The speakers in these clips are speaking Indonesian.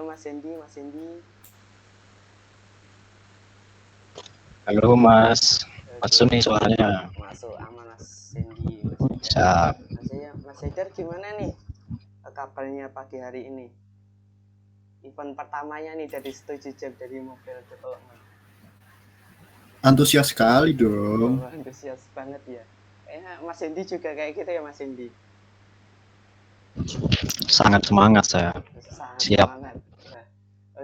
Mas Hendy. Mas Hendy. Halo Mas, masuk Oke, nih suaranya. masuk aman Mas Hendy, Mas Haidar. Siap. Mas Haidar gimana nih kabarnya pagi hari ini? Event pertamanya nih dari Setuju Jam dari Mobile Development. Antusias sekali dong. Oh, antusias banget ya. Mas Hendy juga kayak gitu ya Mas Hendy? Sangat semangat saya. Sangat Siap. semangat. Nah,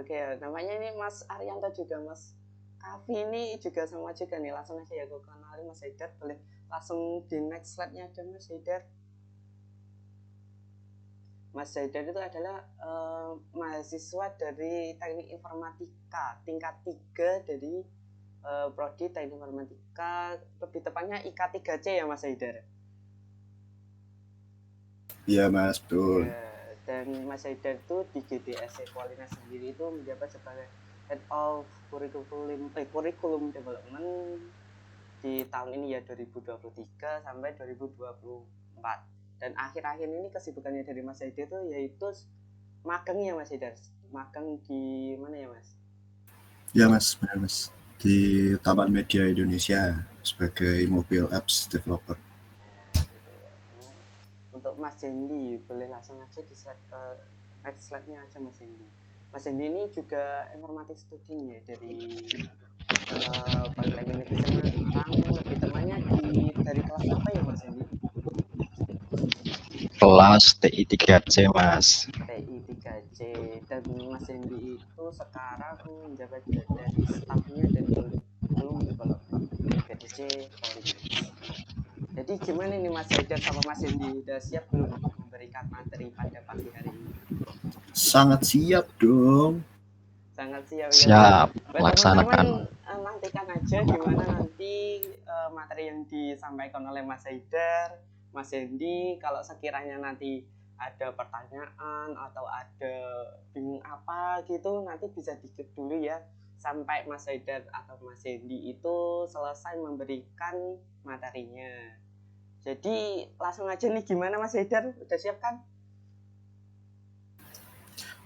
oke, namanya ini Mas Arianto juga Mas Kavi ini juga sama juga nih. Langsung aja ya gue kenalin Mas Haidar. Boleh langsung di next slide-nya ada Mas Haidar. Mas Haidar itu adalah mahasiswa dari Teknik Informatika tingkat 3 dari Prodi Teknik Informatika, lebih tepatnya IK3C ya Mas Haidar. Iya Mas, betul. Ya, dan Mas Haidar itu di GDSC Polines sendiri itu menjabat sebagai Head of Curriculum Development di tahun ini ya 2023 sampai 2024. Dan akhir-akhir ini kesibukannya dari Mas Haidar itu yaitu magang ya Mas Haidar. Magang di mana ya Mas? Ya Mas, benar Mas. Di Taman Media Indonesia sebagai mobile apps developer. Untuk Mas Hendy, boleh langsung aja di slide ke next slide-nya aja Mas Hendy. Mas Hendy ini juga informatik studinya ya dari Politeknik Negeri Semarang, lebih tepatnya dari kelas apa ya Mas Hendy? Kelas TI 3C Mas. TI 3C. Dan Mas Hendy itu sekarang menjabat dari stafnya dari Kurikulum Development GDC Polines. Jadi gimana nih Mas Haidar sama Mas Hendy, udah siap belum memberikan materi pada pagi hari ini? Sangat siap dong. Sangat siap ya. Siap, laksanakan. Teman-teman nantikan aja gimana nanti materi yang disampaikan oleh Mas Haidar, Mas Hendy. Kalau sekiranya nanti ada pertanyaan atau ada bingung apa gitu, nanti bisa dikit dulu ya sampai Mas Haidar atau Mas Hendy itu selesai memberikan materinya. Jadi langsung aja nih, gimana Mas Haidar, udah siap kan?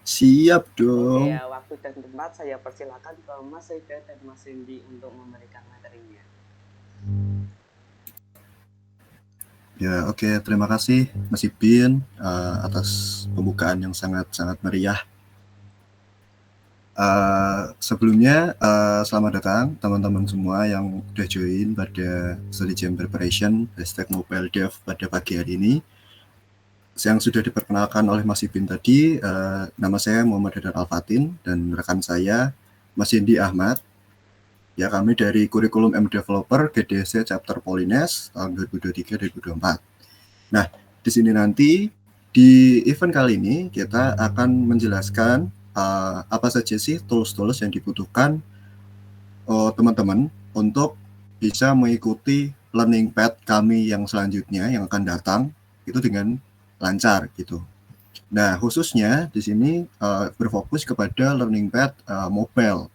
Siap dong. Oke ya, waktu dan tempat saya persilakan ke Mas Haidar dan Mas Hendy untuk memberikan materinya. Ya oke, terima kasih Mas Ibin atas pembukaan yang sangat meriah. Sebelumnya selamat datang teman-teman semua yang udah join pada Study Jam Preparation #MobileDev pada pagi hari ini. Yang sudah diperkenalkan oleh Mas Ibin tadi, nama saya Muhammad Haidar Al-Fatin dan rekan saya Mas Hendy Ahmad. Ya, kami dari Kurikulum M Developer GDSC Chapter Polines tahun 2023-2024. Nah, di sini nanti di event kali ini kita akan menjelaskan apa saja sih tools-tools yang dibutuhkan teman-teman untuk bisa mengikuti learning path kami yang selanjutnya yang akan datang itu dengan lancar gitu. Nah, khususnya di sini berfokus kepada learning path mobile.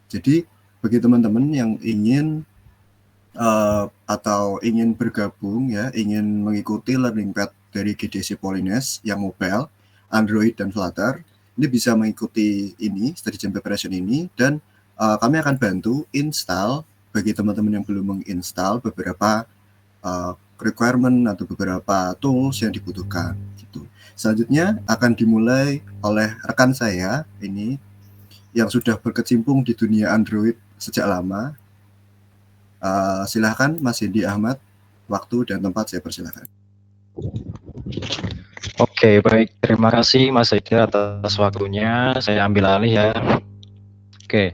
Jadi bagi teman-teman yang ingin atau ingin bergabung ya, ingin mengikuti learning path dari GDC Polines yang mobile, Android dan Flutter, ini bisa mengikuti ini Study Jam Preparation ini, dan kami akan bantu install bagi teman-teman yang belum menginstall beberapa requirement atau beberapa tools yang dibutuhkan gitu. Selanjutnya akan dimulai oleh rekan saya ini yang sudah berkecimpung di dunia Android sejak lama. Silahkan Mas Hendy Ahmad, waktu dan tempat saya persilahkan. Oke, baik. Terima kasih Mas Haidar atas waktunya. Saya ambil alih ya. Oke.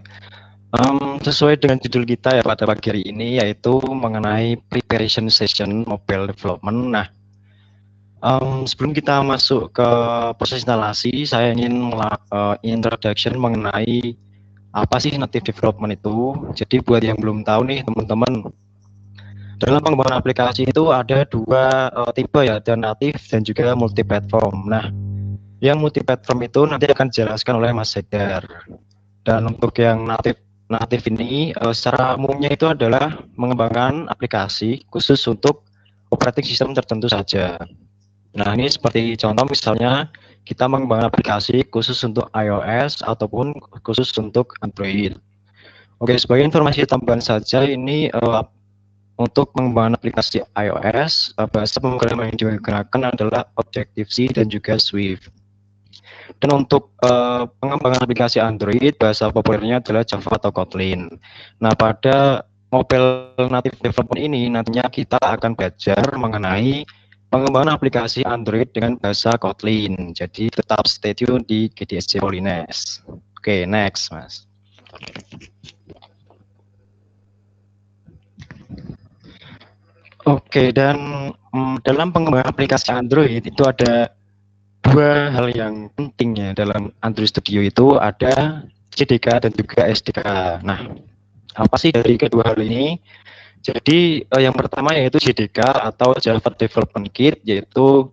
Sesuai dengan judul kita ya pada pagi hari ini, yaitu mengenai preparation session mobile development. Nah, sebelum kita masuk ke proses instalasi, saya ingin introduction mengenai apa sih native development itu. Jadi buat yang belum tahu nih teman-teman, dalam pengembangan aplikasi itu ada dua tipe ya, ada native dan juga multi platform. Nah, yang multi platform itu nanti akan dijelaskan oleh Mas Haidar. Dan untuk yang native ini secara umumnya itu adalah mengembangkan aplikasi khusus untuk operating system tertentu saja. Nah, ini seperti contoh misalnya kita mengembangkan aplikasi khusus untuk iOS ataupun khusus untuk Android. Oke, sebagai informasi tambahan saja, ini untuk mengembangkan aplikasi iOS, bahasa pemrograman yang digunakan adalah Objective-C dan juga Swift. Dan untuk pengembangan aplikasi Android, bahasa populernya adalah Java atau Kotlin. Nah, pada mobile native development ini nantinya kita akan belajar mengenai pengembangan aplikasi Android dengan bahasa Kotlin. Jadi tetap stay tune di GDSC Polines. Oke, next, Mas. Oke, dan dalam pengembangan aplikasi Android itu ada dua hal yang penting ya dalam Android Studio, itu ada JDK dan juga SDK. Nah, apa sih dari kedua hal ini? Jadi yang pertama yaitu JDK atau Java Development Kit, yaitu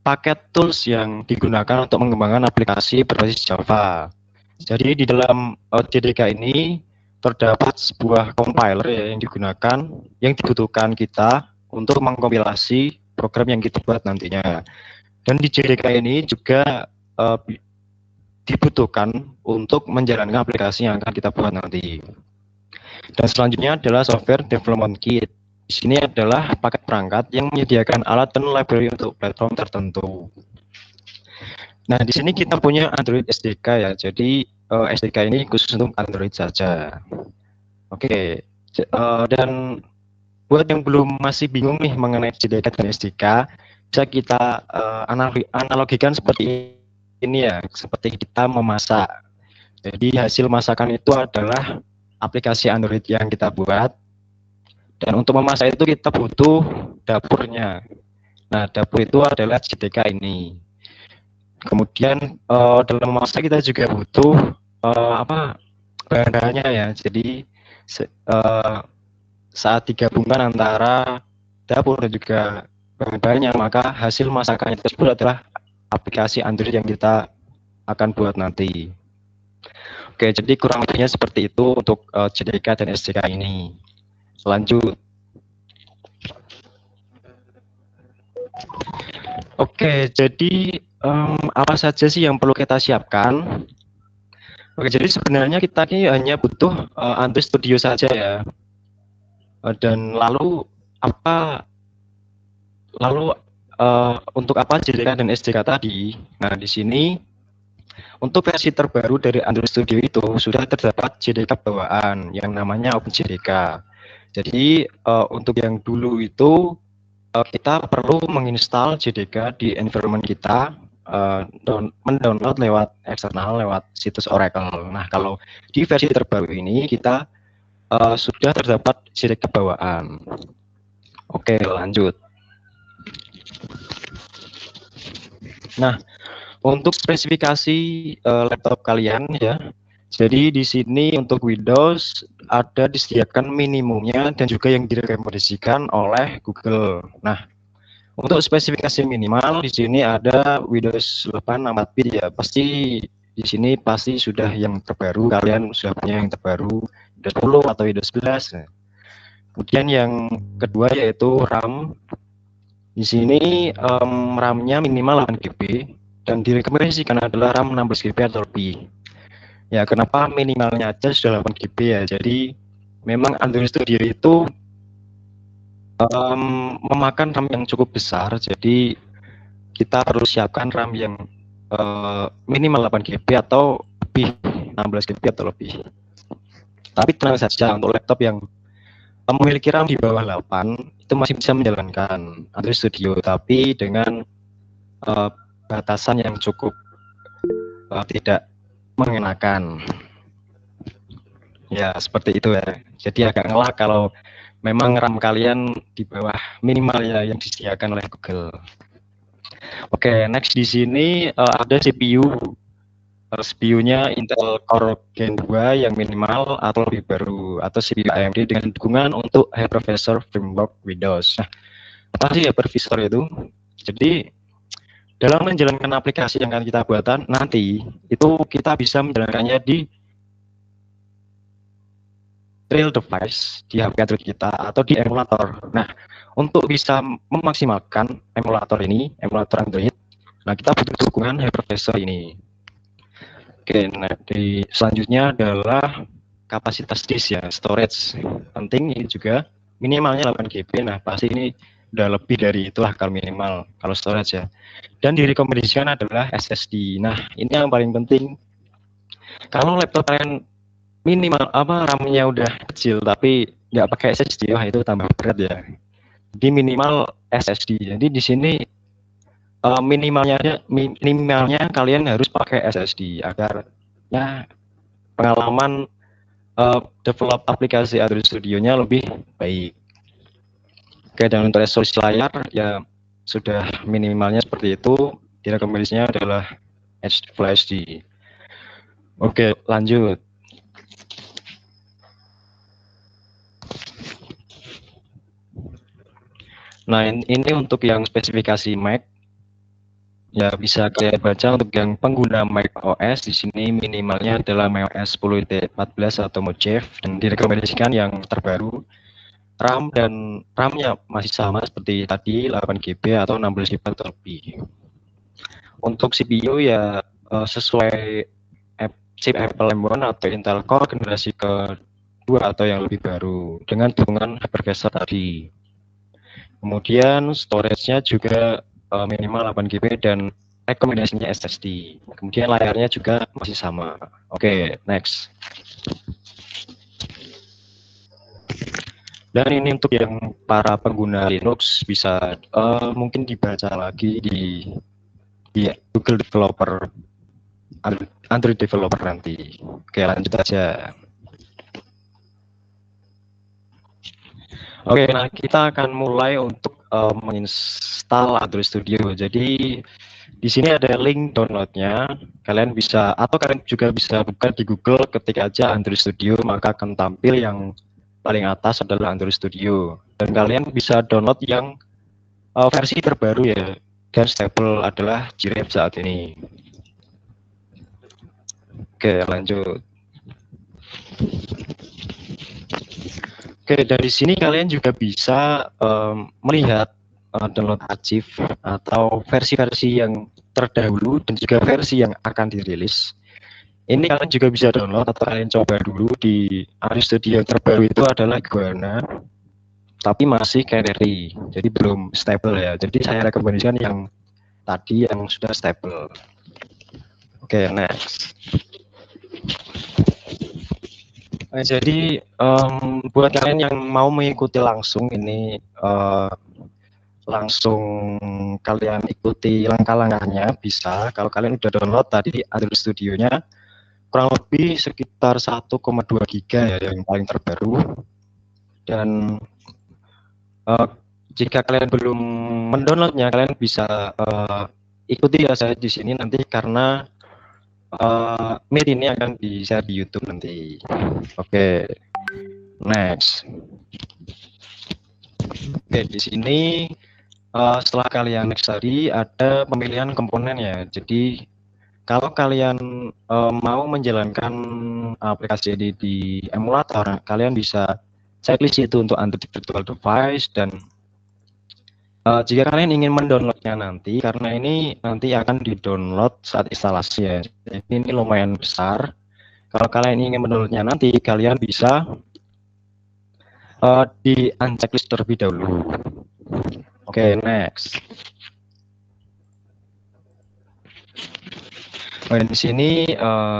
paket tools yang digunakan untuk mengembangkan aplikasi berbasis Java. Jadi di dalam JDK ini terdapat sebuah compiler ya, yang digunakan, yang dibutuhkan kita untuk mengkompilasi program yang kita buat nantinya. Dan di JDK ini juga dibutuhkan untuk menjalankan aplikasi yang akan kita buat nanti. Dan selanjutnya adalah Software Development Kit. Di sini adalah paket perangkat yang menyediakan alat dan library untuk platform tertentu. Nah, di sini kita punya Android SDK ya. Jadi SDK ini khusus untuk Android saja. Oke, dan buat yang belum masih bingung nih mengenai JDK dan SDK, bisa kita analogikan seperti ini ya, seperti kita memasak. Jadi hasil masakan itu adalah aplikasi Android yang kita buat, dan untuk memasak itu kita butuh dapurnya. Nah, dapur itu adalah JDK ini. Kemudian dalam memasak kita juga butuh bahan-bahannya ya. Jadi saat digabungkan antara dapur dan juga bahan-bahannya, maka hasil masakannya tersebut adalah aplikasi Android yang kita akan buat nanti. Oke, jadi kurang lebihnya seperti itu untuk JDK dan SDK ini. Lanjut. Oke, jadi apa saja sih yang perlu kita siapkan? Oke, jadi sebenarnya kita ini hanya butuh Android Studio saja ya. Dan lalu untuk apa JDK dan SDK tadi? Nah, di sini untuk versi terbaru dari Android Studio itu sudah terdapat JDK bawaan yang namanya OpenJDK. Jadi untuk yang dulu itu kita perlu menginstal JDK di environment kita, mendownload lewat eksternal, lewat situs Oracle. Nah, kalau di versi terbaru ini kita sudah terdapat JDK bawaan. Oke, lanjut. Nah, untuk spesifikasi laptop kalian ya, jadi di sini untuk Windows ada disediakan minimumnya dan juga yang direkomendasikan oleh Google. Nah, untuk spesifikasi minimal di sini ada Windows 8 4-bit ya. Pasti di sini pasti sudah yang terbaru, kalian sudah punya yang terbaru Windows 10 atau Windows 11. Kemudian yang kedua yaitu RAM. Di sini RAM-nya minimal 8 GB dan direkomendasikan adalah RAM 16 GB atau lebih. Ya, kenapa minimalnya aja sudah 8 GB ya? Jadi memang Android Studio itu memakan RAM yang cukup besar, jadi kita harus siapkan RAM yang minimal 8 GB atau lebih, 16 GB atau lebih. Tapi tenang saja, untuk laptop yang memiliki RAM di bawah 8 itu masih bisa menjalankan Android Studio, tapi dengan batasan yang cukup tidak mengenakan. Ya, seperti itu ya. Jadi agak ngelak kalau memang RAM kalian di bawah minimal ya yang disediakan oleh Google. Oke, next di sini ada CPU. CPU-nya Intel Core Gen 2 yang minimal atau lebih baru, atau CPU AMD dengan dukungan untuk Hypervisor Framework Windows. Nah, apa sih Hypervisor itu? Jadi dalam menjalankan aplikasi yang akan kita buatan nanti, itu kita bisa menjalankannya di real device, di HP Android kita, atau di emulator. Nah, untuk bisa memaksimalkan emulator ini, emulator Android, Nah, kita butuh dukungan hypervisor ini. Oke, nah selanjutnya adalah kapasitas disk ya, storage. Penting ini juga minimalnya 8 GB. Nah, pasti ini udah lebih dari itulah kalau minimal kalau storage ya. Dan direkomendasikan adalah SSD. Nah, ini yang paling penting. Kalau laptop kalian minimal RAM-nya udah kecil tapi nggak pakai SSD, wah itu tambah berat ya. Jadi minimal SSD. Jadi di sini minimalnya kalian harus pakai SSD agar ya pengalaman develop aplikasi Android Studio-nya lebih baik. Oke, dan untuk resolusi layar ya sudah minimalnya seperti itu. Direkomendasinya adalah Full HD. Oke, lanjut. Nah, ini untuk yang spesifikasi Mac. Ya, bisa kalian baca untuk yang pengguna Mac OS. Di sini minimalnya adalah Mac OS 10.14 atau Mojave, dan direkomendasikan yang terbaru. RAM-nya masih sama seperti tadi, 8 GB atau 16 GB atau lebih. Untuk CPU ya sesuai chip Apple M1 atau Intel Core generasi kedua atau yang lebih baru dengan dukungan hypervisor tadi. Kemudian storage-nya juga minimal 8 GB dan rekomendasinya SSD. Kemudian layarnya juga masih sama. Oke, next. Dan ini untuk yang para pengguna Linux bisa mungkin dibaca lagi di Google Developer, Android Developer nanti. Oke, lanjut aja. Oke, nah kita akan mulai untuk menginstal Android Studio. Jadi di sini ada link downloadnya. Kalian bisa, atau kalian juga bisa buka di Google, ketik aja Android Studio, maka akan tampil yang paling atas adalah Android Studio. Dan kalian bisa download yang versi terbaru ya, dan stable adalah Giraffe saat ini. Oke, lanjut. Oke, dari sini kalian juga bisa melihat download archive atau versi-versi yang terdahulu dan juga versi yang akan dirilis. Ini kalian juga bisa download atau kalian coba dulu di Android Studio yang terbaru itu adalah Iguana, tapi masih Canary, jadi belum stable ya. Jadi saya rekomendasikan yang tadi yang sudah stable. Oke, next. Jadi buat kalian yang mau mengikuti langsung ini langsung kalian ikuti langkah-langkahnya bisa. Kalau kalian udah download tadi Android Studio-nya kurang lebih sekitar 1,2 GB ya yang paling terbaru. Dan jika kalian belum mendownloadnya, kalian bisa ikuti ya saya di sini nanti karena Meet ini akan di-share di YouTube nanti. Oke, next. Oke, di sini setelah kalian next tadi ada pemilihan komponen ya. Jadi kalau kalian mau menjalankan aplikasi ini di emulator, kalian bisa checklist itu untuk Android Virtual Device. Dan jika kalian ingin mendownloadnya nanti, karena ini nanti akan di-download saat instalasi ya, jadi ini lumayan besar. Kalau kalian ingin mendownloadnya nanti, kalian bisa di unchecklist terlebih dahulu. Oke, next. Nah, di sini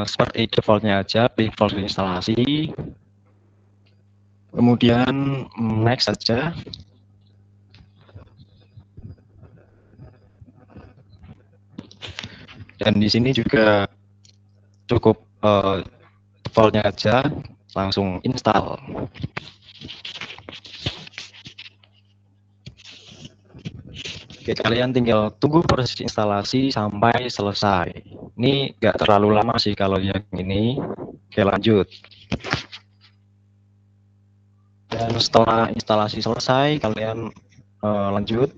seperti defaultnya aja, default instalasi. Kemudian next saja. Dan di sini juga cukup defaultnya aja, langsung install. Oke, kalian tinggal tunggu proses instalasi sampai selesai. Ini nggak terlalu lama sih kalau yang ini. Oke, lanjut. Dan setelah instalasi selesai, kalian lanjut.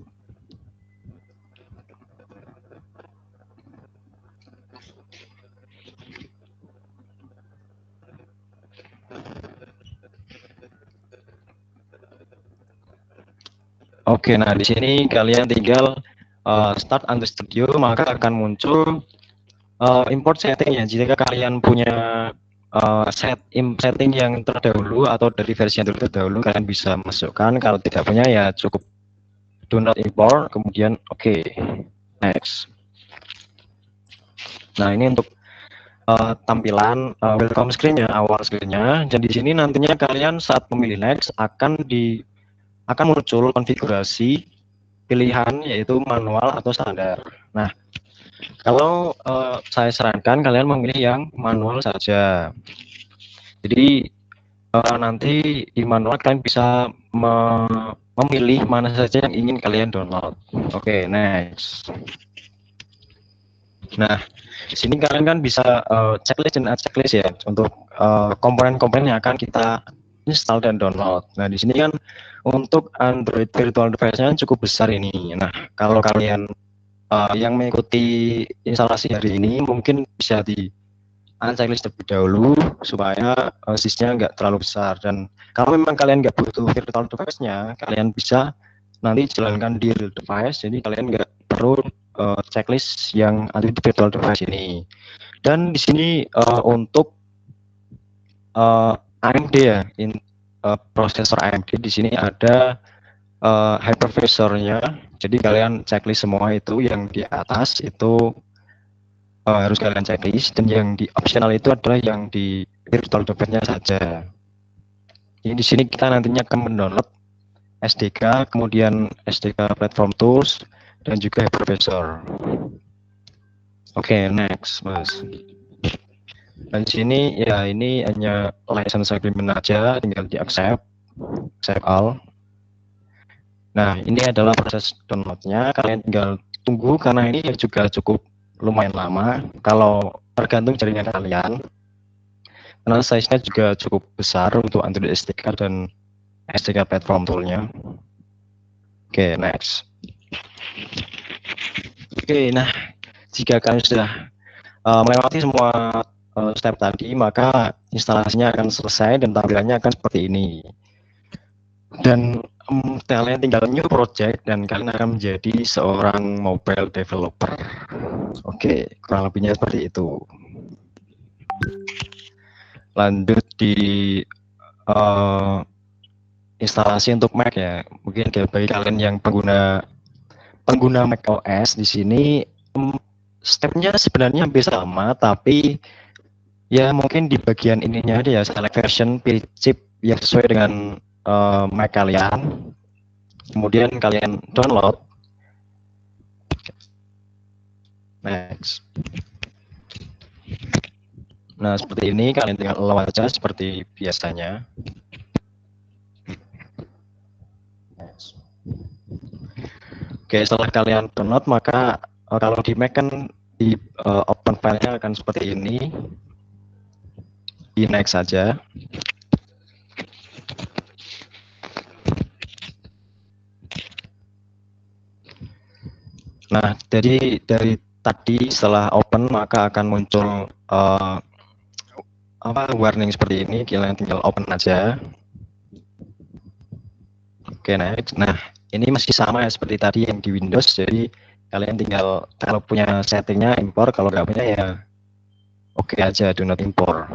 Oke, nah di sini kalian tinggal start Android Studio, maka akan muncul import setting ya. Jika kalian punya setting yang terdahulu atau dari versi yang terdahulu, kalian bisa masukkan. Kalau tidak punya ya cukup download import, kemudian oke, next. Nah, ini untuk tampilan welcome screen-nya, awal screen-nya. Dan di sini nantinya kalian saat memilih next akan muncul konfigurasi pilihan yaitu manual atau standar. Nah, kalau saya sarankan kalian memilih yang manual saja. Jadi nanti di manual kalian bisa memilih mana saja yang ingin kalian download. Oke, next. Nah, di sini kalian kan bisa checklist dan checklist ya untuk komponen-komponen yang akan kita install dan download. Nah, di sini kan untuk Android virtual device-nya cukup besar ini. Nah, kalau kalian yang mengikuti instalasi hari ini mungkin bisa di checklist terlebih dahulu supaya sisnya nggak terlalu besar. Dan kalau memang kalian nggak butuh virtual device-nya, kalian bisa nanti jalankan di real device. Jadi kalian nggak perlu checklist yang ada di virtual device ini. Dan di sini untuk AMD ya, prosesor AMD di sini ada hypervisornya. Jadi kalian checklist semua itu yang di atas itu harus kalian checklist, dan yang di optional itu adalah yang di virtual device-nya saja. Jadi di sini kita nantinya akan mendownload SDK, kemudian SDK Platform Tools, dan juga hypervisor. Oke, next, Mas. Dan di sini ya ini hanya license agreement aja, tinggal di accept all. Nah, ini adalah proses downloadnya. Kalian tinggal tunggu karena ini juga cukup lumayan lama. Kalau tergantung jaringan kalian, karena size-nya juga cukup besar untuk Android SDK dan SDK Platform Tool-nya. Oke, next. Oke, nah jika kalian sudah melewati semua step tadi, maka instalasinya akan selesai dan tampilannya akan seperti ini. Dan kalian tinggal new project dan kalian akan menjadi seorang mobile developer. Oke, kurang lebihnya seperti itu. Lanjut di instalasi untuk Mac ya. Mungkin bagi kalian yang pengguna Mac OS di sini stepnya sebenarnya hampir sama, tapi ya mungkin di bagian ininya ada ya, select version, pilih chip yang sesuai dengan Mac kalian, kemudian kalian download. Next. Nah, seperti ini kalian tinggal allow aja seperti biasanya. Next. Oke, setelah kalian download, maka kalau di Mac kan di open filenya akan seperti ini. Di next saja. Nah, jadi dari tadi setelah open maka akan muncul warning seperti ini. Kalian tinggal open aja. Oke, next. Nah, ini masih sama ya seperti tadi yang di Windows. Jadi kalian tinggal kalau punya settingnya impor, kalau nggak punya ya oke aja, do not import.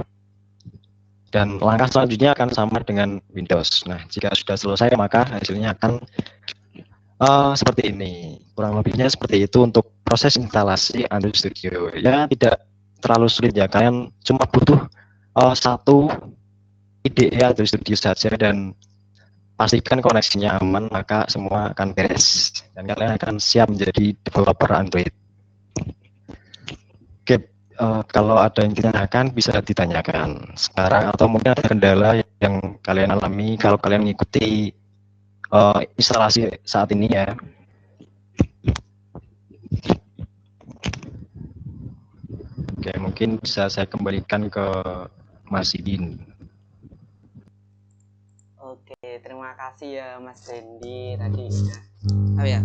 Dan langkah selanjutnya akan sama dengan Windows. Nah, jika sudah selesai maka hasilnya akan seperti ini. Kurang lebihnya seperti itu untuk proses instalasi Android Studio. Ya tidak terlalu sulit ya. Kalian cuma butuh satu IDE Android Studio saja dan pastikan koneksinya aman, maka semua akan beres dan kalian akan siap menjadi developer Android. Oke, kalau ada yang ditanyakan bisa ditanyakan sekarang, atau mungkin ada kendala yang kalian alami kalau kalian mengikuti instalasi saat ini ya. Oke, mungkin bisa saya kembalikan ke Mas Idin. Oke, terima kasih ya Mas Randy tadi udah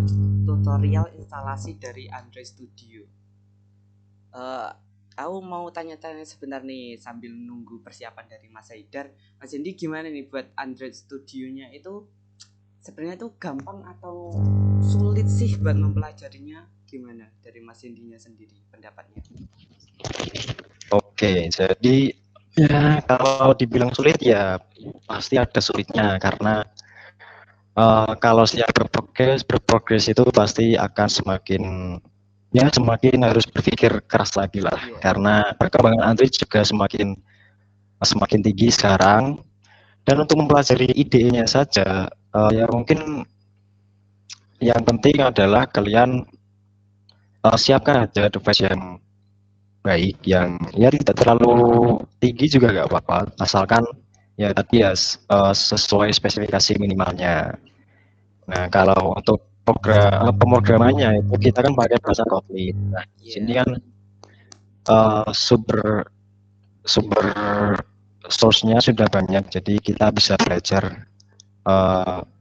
tutorial instalasi dari Android Studio. Aku mau tanya-tanya sebentar nih sambil nunggu persiapan dari Mas Haidar. Mas Randy gimana nih buat Android Studio-nya itu sebenarnya itu gampang atau sulit sih buat mempelajarinya? Gimana dari Mas Hendinya sendiri pendapatnya? Oke, jadi ya kalau dibilang sulit ya pasti ada sulitnya karena kalau setiap berprogres itu pasti akan semakin harus berpikir keras lagi lah karena perkembangan Android juga semakin semakin tinggi sekarang. Dan untuk mempelajari ide-nya saja ya mungkin yang penting adalah kalian siapkan aja device yang baik, yang ya tidak terlalu tinggi juga nggak apa-apa, asalkan ya tadi ya sesuai spesifikasi minimalnya. Nah, kalau untuk pemrogramannya itu kita kan pakai bahasa Kotlin. Nah, di sini kan sumber sumber source-nya sudah banyak, jadi kita bisa belajar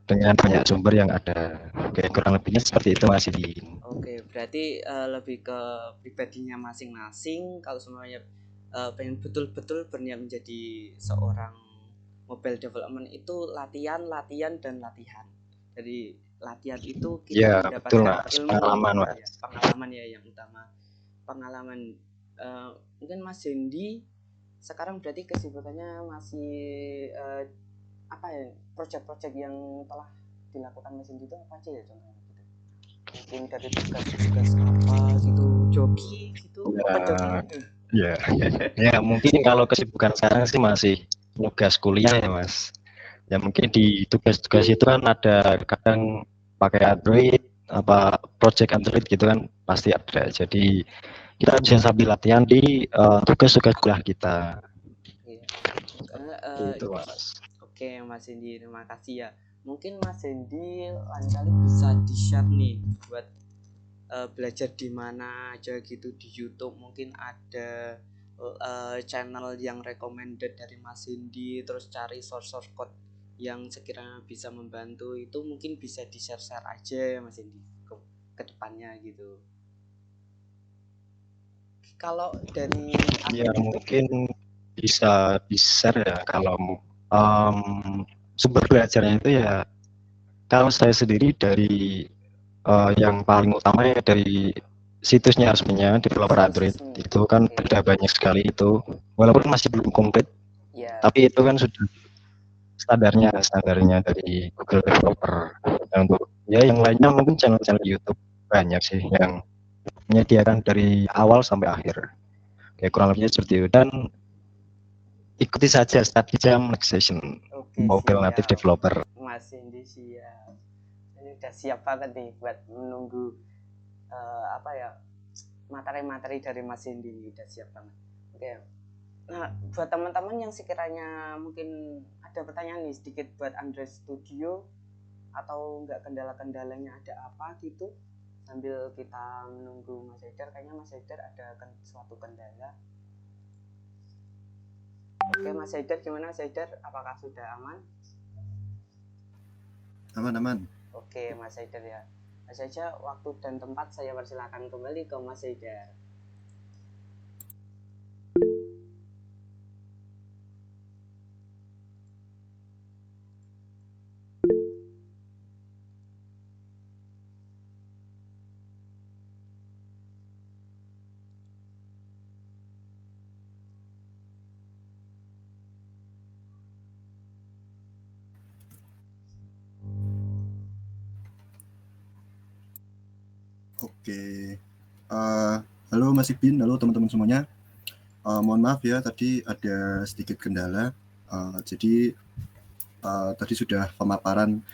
dengan banyak sumber yang ada. Oke, kurang lebihnya seperti itu Mas Idin. Oke, berarti lebih ke pribadinya masing-masing. Kalau semuanya pengen betul-betul berniat menjadi seorang mobile development itu latihan, dan latihan. Jadi latihan itu kita mendapatkan ilmu, pengalaman ya yang utama. Pengalaman mungkin Mas Hendi sekarang berarti kesibukannya masih apa ya, proyek-proyek yang telah dilakukan Mas Hendi itu apa aja ya contohnya gitu? Mungkin dari tugas-tugas apa gitu, joki gitu, ya mungkin kalau kesibukan sekarang sih masih tugas kuliah ya Mas. Ya mungkin di tugas-tugas itu kan ada kadang pakai Android, apa project Android gitu kan pasti ada. Jadi kita bisa sambil latihan di tugas-tugas kuliah kita. Gitu Mas. Oke Mas Hendi, terima kasih ya. Mungkin Mas Hendi lain kali bisa di-share nih buat belajar di mana aja gitu di YouTube. Mungkin ada channel yang recommended dari Mas Hendi, terus cari source code yang sekiranya bisa membantu, itu mungkin bisa di-share aja ya Mas Hendi ke depannya gitu. Kalau dari ya mungkin bisa di-share ya kalau sumber belajarnya itu ya kalau saya sendiri dari yang paling utama ya dari situsnya resminya developer Android itu kan sudah banyak sekali itu walaupun masih belum komplit tapi itu kan sudah standarnya dari Google Developer. Nah, untuk ya yang lainnya mungkin channel-channel YouTube banyak sih yang menyediakan dari awal sampai akhir kayak kurang lebihnya seperti itu dan ikuti saja study jam next session mobile native developer. Mas Hendi siap, ini udah siap banget nih buat menunggu apa ya materi-materi dari Mas Hendi ini, udah siap banget. Oke. Nah, buat teman-teman yang sekiranya mungkin ada pertanyaan nih sedikit buat Android Studio atau enggak, kendala-kendalanya ada apa gitu, sambil kita menunggu Mas Haidar. Kayaknya Mas Haidar ada suatu kendala. Oke Mas Haidar, gimana Mas Haidar? Apakah sudah aman? Aman. Oke Mas Haidar ya. Saja waktu dan tempat saya persilakan kembali ke Mas Haidar. Oke. Halo Mas Ibin, halo teman-teman semuanya. Mohon maaf ya, tadi ada sedikit kendala. Jadi tadi sudah pemaparan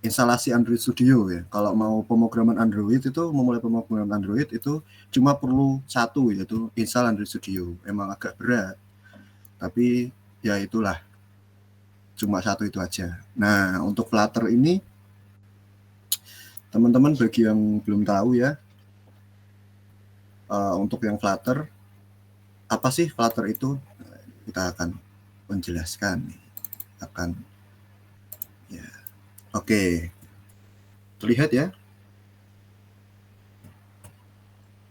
instalasi Android Studio ya. Kalau mau pemrograman Android itu, memulai pemrograman Android itu cuma perlu satu, yaitu install Android Studio. Emang agak berat, tapi ya itulah, cuma satu itu aja. Nah, untuk Flutter ini, teman-teman bagi yang belum tahu ya, untuk yang Flutter, apa sih Flutter itu? Kita akan menjelaskan, ya. Oke, terlihat ya?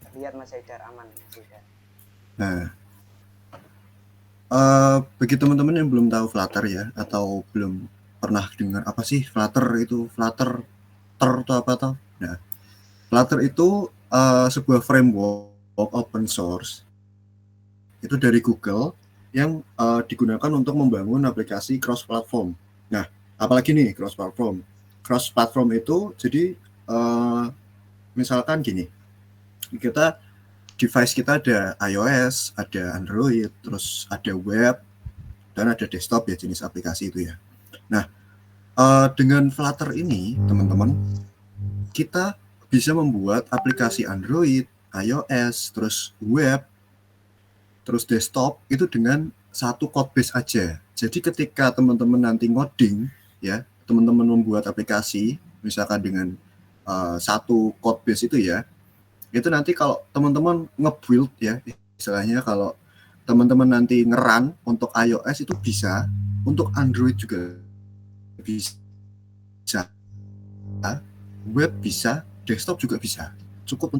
Terlihat Mas Haidar, aman Mas Haidar. Nah, bagi teman-teman yang belum tahu Flutter ya, atau belum pernah dengar apa sih Flutter itu? Flutter atau apa tau? Nah, Flutter itu sebuah framework open source itu dari Google yang digunakan untuk membangun aplikasi cross platform. Nah, apalagi nih cross platform? Cross platform itu jadi misalkan gini, kita device kita ada iOS, ada Android, terus ada web, dan ada desktop ya, jenis aplikasi itu ya. Nah, dengan Flutter ini, teman-teman, kita bisa membuat aplikasi Android, iOS, terus web, terus desktop itu dengan satu code base aja. Jadi ketika teman-teman nanti ngoding, ya, teman-teman membuat aplikasi, misalkan dengan satu code base itu ya, itu nanti kalau teman-teman nge-build ya, istilahnya kalau teman-teman nanti nge-run untuk iOS itu bisa, untuk Android juga bisa, web bisa, desktop juga bisa. Cukup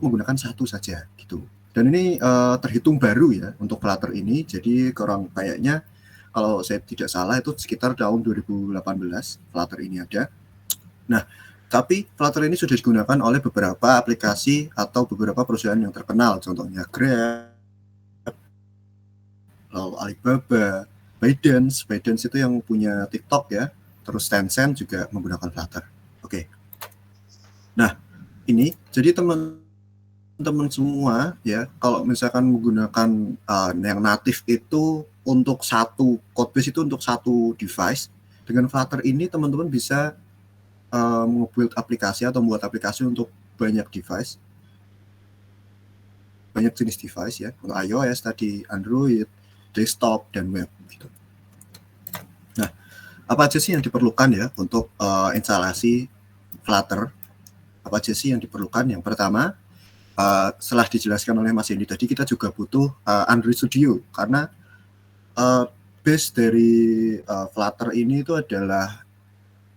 menggunakan satu saja gitu. Dan ini terhitung baru ya untuk Flutter ini. Jadi kayaknya kalau saya tidak salah itu sekitar tahun 2018 Flutter ini ada. Nah, tapi Flutter ini sudah digunakan oleh beberapa aplikasi atau beberapa perusahaan yang terkenal, contohnya Grab, lalu Alibaba, ByteDance itu yang punya TikTok ya, terus Tencent juga menggunakan Flutter. Oke. Nah, ini jadi teman-teman semua ya, kalau misalkan menggunakan yang natif itu untuk satu codebase itu untuk satu device, dengan Flutter ini teman-teman bisa membuat aplikasi atau membuat aplikasi untuk banyak device, banyak jenis device ya, untuk iOS tadi, Android, desktop, dan web gitu. Nah, apa aja sih yang diperlukan ya untuk instalasi Flutter? Apa aja sih yang diperlukan? Yang pertama, setelah dijelaskan oleh Mas Hendy tadi, kita juga butuh Android Studio, karena base dari Flutter ini itu adalah,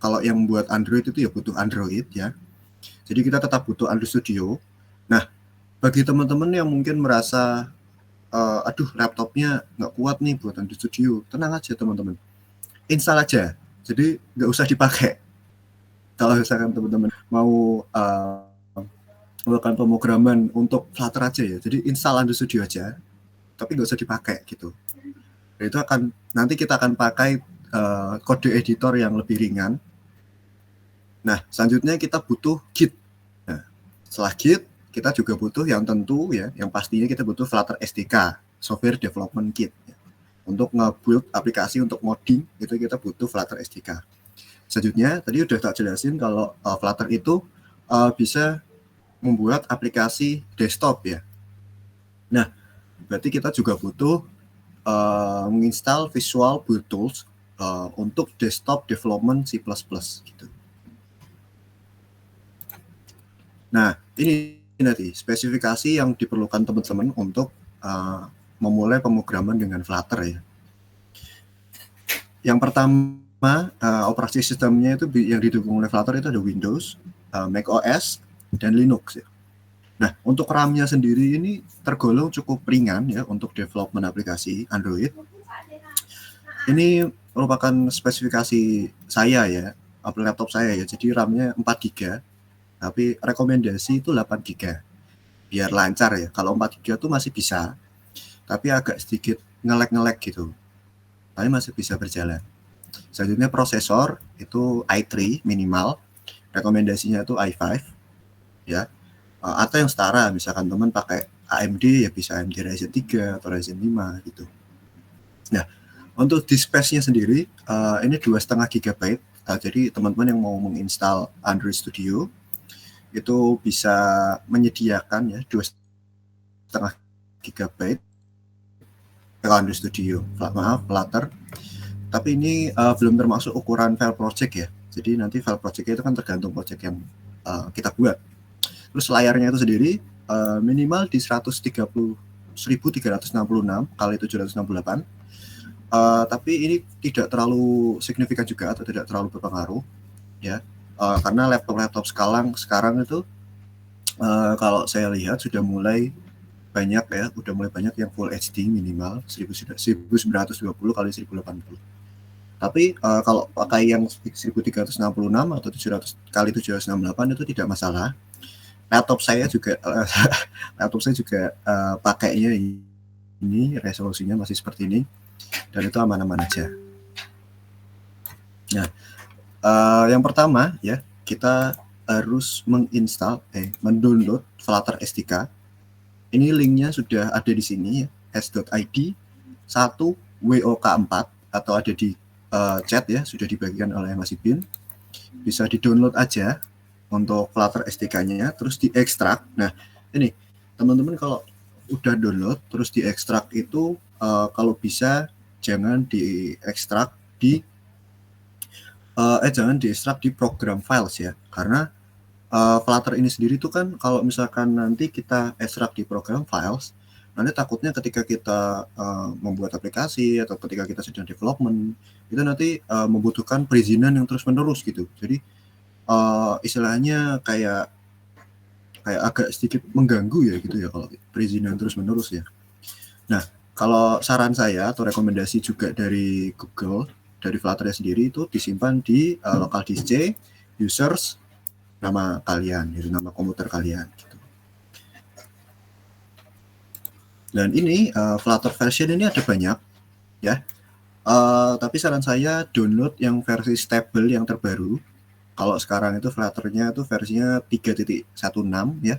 kalau yang membuat Android itu ya butuh Android ya. Jadi kita tetap butuh Android Studio. Nah, bagi teman-teman yang mungkin merasa, aduh laptopnya nggak kuat nih buat Android Studio, tenang aja teman-teman. Install aja. Jadi nggak usah dipakai. Kalau misalkan teman-teman mau melakukan pemrograman untuk Flutter aja ya. Jadi install Android Studio aja, tapi nggak usah dipakai gitu. Dan itu nanti kita akan pakai kode editor yang lebih ringan. Nah, selanjutnya kita butuh Git. Nah, setelah Git, kita juga butuh yang tentu ya, yang pastinya kita butuh Flutter SDK, Software Development Kit. Ya. Untuk nge-build aplikasi untuk modding, itu kita butuh Flutter SDK. Selanjutnya, tadi udah tak jelasin kalau Flutter itu bisa membuat aplikasi desktop ya. Nah, berarti kita juga butuh menginstal Visual Build Tools untuk desktop development C++ gitu. Nah, ini nanti spesifikasi yang diperlukan teman-teman untuk memulai pemrograman dengan Flutter ya. Yang pertama, operasi sistemnya itu yang didukung oleh Flutter itu ada Windows, Mac OS, dan Linux ya. Nah, untuk RAM-nya sendiri ini tergolong cukup ringan ya untuk development aplikasi Android. Ini merupakan spesifikasi saya ya, laptop saya ya. Jadi RAM-nya 4 GB. Tapi rekomendasi itu 8 GB. Biar lancar ya. Kalau 4 GB itu masih bisa. Tapi agak sedikit ngelek-ngelek gitu. Tapi masih bisa berjalan. Selanjutnya prosesor itu i3 minimal. Rekomendasinya itu i5 ya. Atau yang setara, misalkan teman pakai AMD ya bisa AMD Ryzen 3 atau Ryzen 5 gitu. Nah, untuk disk space-nya sendiri ini 2,5 GB. Jadi teman-teman yang mau menginstal Android Studio itu bisa menyediakan ya 2,5 GB Android Studio. Maaf, Flutter. Tapi ini belum termasuk ukuran file project ya. Jadi nanti file project itu kan tergantung project yang kita buat. Terus layarnya itu sendiri minimal di 1366 kali 768. Tapi ini tidak terlalu signifikan juga atau tidak terlalu berpengaruh ya. Karena laptop sekarang itu kalau saya lihat sudah mulai banyak yang Full HD minimal 1920 kali 1080. Tapi kalau pakai yang 1366 atau 700 kali 768 itu tidak masalah. Laptop saya juga pakainya ini resolusinya masih seperti ini dan itu aman-aman aja. Nah, yang pertama ya, kita harus mendownload Flutter SDK. Ini linknya sudah ada di sini ya, s.id 1WOK4 atau ada di chat ya, sudah dibagikan oleh Mas Ibin. Bisa di-download aja untuk Flutter SDK-nya, terus diekstrak. Nah, ini teman-teman kalau udah download terus diekstrak itu kalau bisa jangan diekstrak di program files ya, karena Flutter ini sendiri itu kan kalau misalkan nanti kita ekstrak di program files, nanti takutnya ketika kita membuat aplikasi atau ketika kita sedang development itu nanti membutuhkan perizinan yang terus-menerus gitu. Jadi istilahnya kayak agak sedikit mengganggu ya gitu ya kalau perizinan terus-menerus ya. Nah, kalau saran saya atau rekomendasi juga dari Google, dari Flutter sendiri itu disimpan di local disk C, users, nama kalian, itu nama komputer kalian. Gitu. Dan ini Flutter version ini ada banyak, ya. Tapi saran saya download yang versi stable yang terbaru. Kalau sekarang itu Flutter-nya itu versinya 3.16 ya,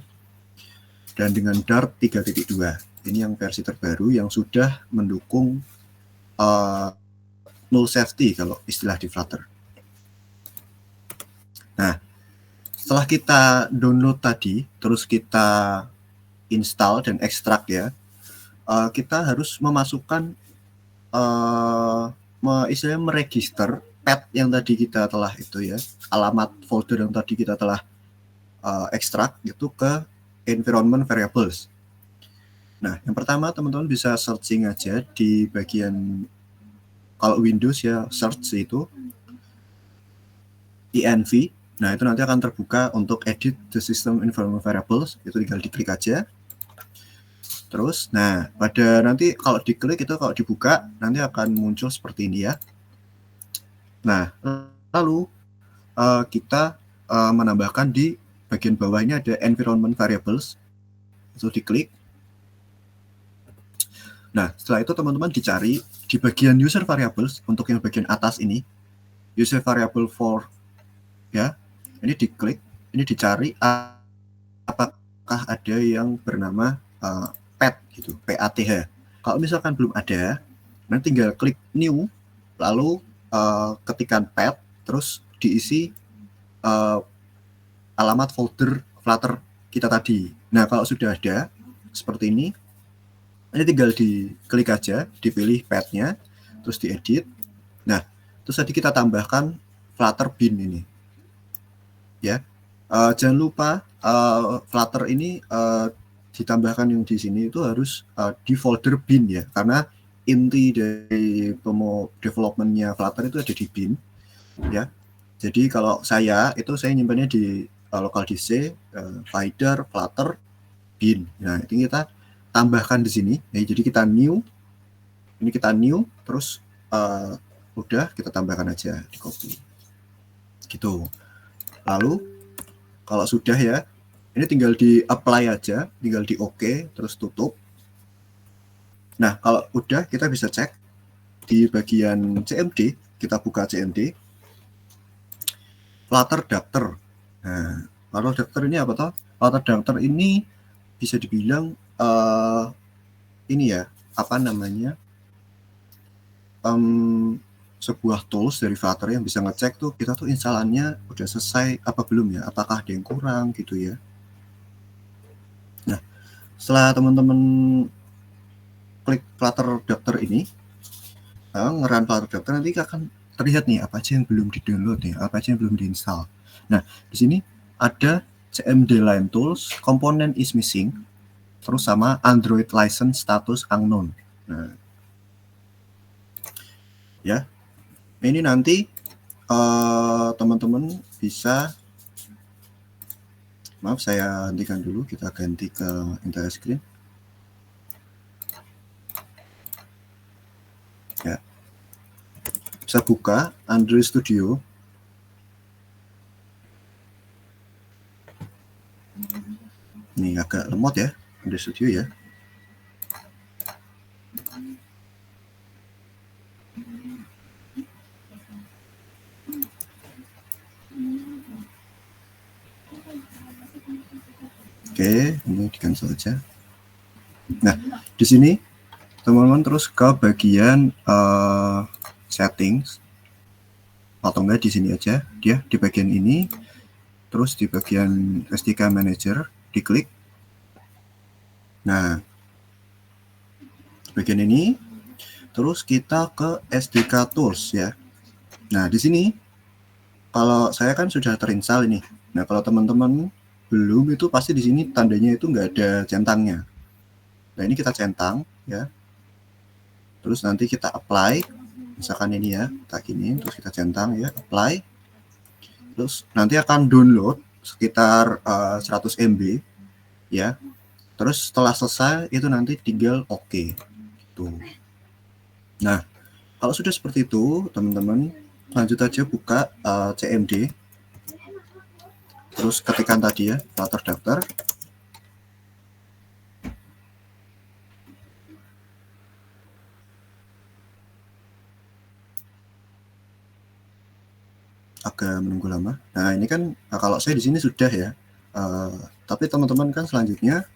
dan dengan Dart 3.2. Ini yang versi terbaru yang sudah mendukung null safety kalau istilah di Flutter. Nah, setelah kita download tadi, terus kita install dan ekstrak ya, kita harus memasukkan istilahnya meregister path yang tadi kita telah itu ya, alamat folder yang tadi kita telah ekstrak itu ke environment variables. Nah, yang pertama teman-teman bisa searching aja di bagian kalau Windows ya, search itu env. Nah, itu nanti akan terbuka untuk edit the system environment variables, itu tinggal diklik aja. Terus, nah, pada nanti kalau diklik itu kalau dibuka nanti akan muncul seperti ini ya. Nah, lalu kita menambahkan di bagian bawah ini ada environment variables. Itu diklik. Nah, setelah itu teman-teman dicari di bagian user variables untuk yang bagian atas ini, user variable for ya. Ini diklik, ini dicari apakah ada yang bernama path gitu, PATH. Kalau misalkan belum ada, nanti tinggal klik new, lalu ketikkan path, terus diisi alamat folder Flutter kita tadi. Nah, kalau sudah ada seperti ini tinggal diklik aja, dipilih path-nya, terus diedit. Nah, terus tadi kita tambahkan Flutter bin ini. Ya, jangan lupa Flutter ini ditambahkan yang di sini itu harus di folder bin ya, karena inti dari development-nya Flutter itu ada di bin ya. Jadi kalau saya nyimpannya di local disk C, Finder, Flutter, bin. Nah, itu kita tambahkan di sini. Ya, jadi kita new, ini kita new, terus udah kita tambahkan aja di copy. Gitu. Lalu kalau sudah ya, ini tinggal di apply aja, tinggal di OK, terus tutup. Nah, kalau udah kita bisa cek di bagian CMD, kita buka CMD, Flutter Adapter. Nah, Flutter Adapter ini apa toh? Flutter Adapter ini bisa dibilang ini ya, apa namanya? Sebuah tools dari Flutter yang bisa ngecek tuh kita tuh instalannya udah selesai apa belum ya, apakah ada yang kurang gitu ya. Nah, setelah teman-teman klik Flutter Adapter ini, ngerun Flutter Adapter, nanti akan terlihat nih apa aja yang belum di-download nih, apa aja yang belum diinstal. Nah, di sini ada CMD Line Tools, component is missing, terus sama Android license status unknown. Nah, ya. Ini nanti teman-teman bisa, maaf saya hentikan dulu, kita ganti ke entire screen. Ya. saya buka Android Studio. Ini agak lemot ya, Android Studio ya. Oke, ini di-cancel saja. Nah, di sini teman-teman terus ke bagian settings, atau enggak di sini aja, dia di bagian ini, terus di bagian SDK Manager diklik. Nah, bagian ini, terus kita ke SDK Tools ya. Nah, di sini kalau saya kan sudah terinstall ini. Nah, kalau teman-teman belum, itu pasti di sini tandanya itu nggak ada centangnya. Nah, ini kita centang ya. Terus nanti kita apply, misalkan ini ya, kita gini, terus kita centang ya, apply. Terus nanti akan download sekitar 100 MB ya. Terus setelah selesai itu nanti tinggal OK. Tuh. Nah, kalau sudah seperti itu, teman-teman lanjut aja buka CMD. Terus ketikkan tadi ya, Flutter daftar. Agak menunggu lama. Nah, ini kan kalau saya di sini sudah ya. Tapi teman-teman kan selanjutnya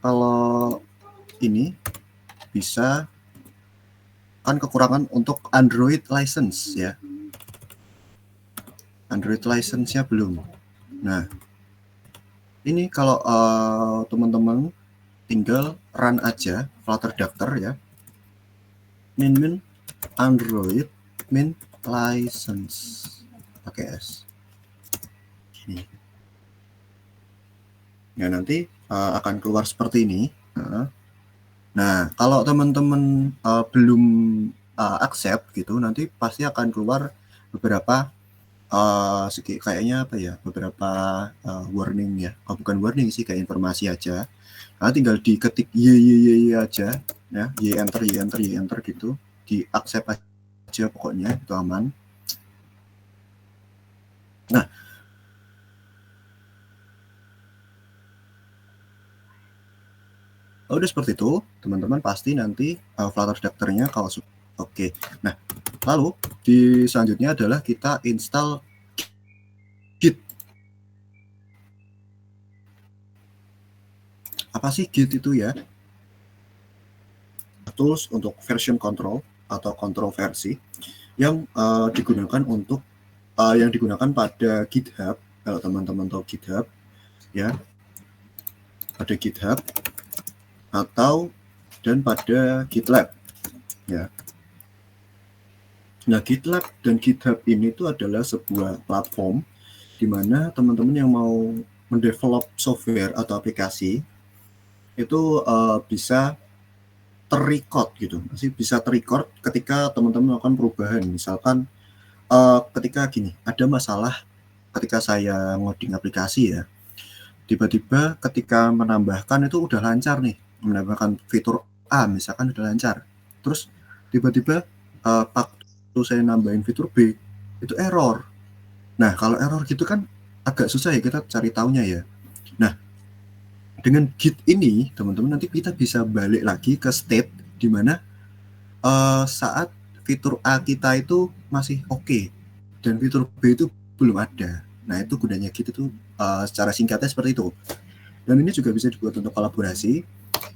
kalau ini bisa kan kekurangan untuk Android license ya. Android license-nya belum. Nah, ini kalau teman-teman tinggal run aja Flutter daftar ya. Min Android min license pakai S. Ini. Ya, nanti akan keluar seperti ini. Nah, kalau teman-teman belum accept gitu, nanti pasti akan keluar beberapa kayaknya apa ya, beberapa warning ya. Oh, bukan warning sih, kayak informasi aja. Nah, tinggal diketik y aja ya, y enter gitu, di accept aja pokoknya, itu aman. Nah, udah seperti itu, teman-teman pasti nanti Flutter daftarnya kalau oke. Nah, lalu di selanjutnya adalah kita install Git. Apa sih Git itu ya? Tools untuk version control atau kontrol versi yang digunakan untuk yang digunakan pada GitHub. Kalau teman-teman tahu GitHub ya, pada GitHub atau dan pada GitLab ya. Nah, GitLab dan GitHub ini itu adalah sebuah platform di mana teman-teman yang mau mendevelop software atau aplikasi itu bisa terrecord gitu, masih bisa terrecord ketika teman-teman melakukan perubahan. Misalkan ketika gini, ada masalah ketika saya ngoding aplikasi ya, tiba-tiba ketika menambahkan itu udah lancar nih, menambahkan fitur A misalkan udah lancar, terus tiba-tiba waktu saya nambahin fitur B itu error. Nah, kalau error gitu kan agak susah ya kita cari taunya ya. Nah, dengan Git ini teman-teman nanti kita bisa balik lagi ke state di mana saat fitur A kita itu masih oke dan fitur B itu belum ada. Nah, itu gunanya Git itu secara singkatnya seperti itu. Dan ini juga bisa dibuat untuk kolaborasi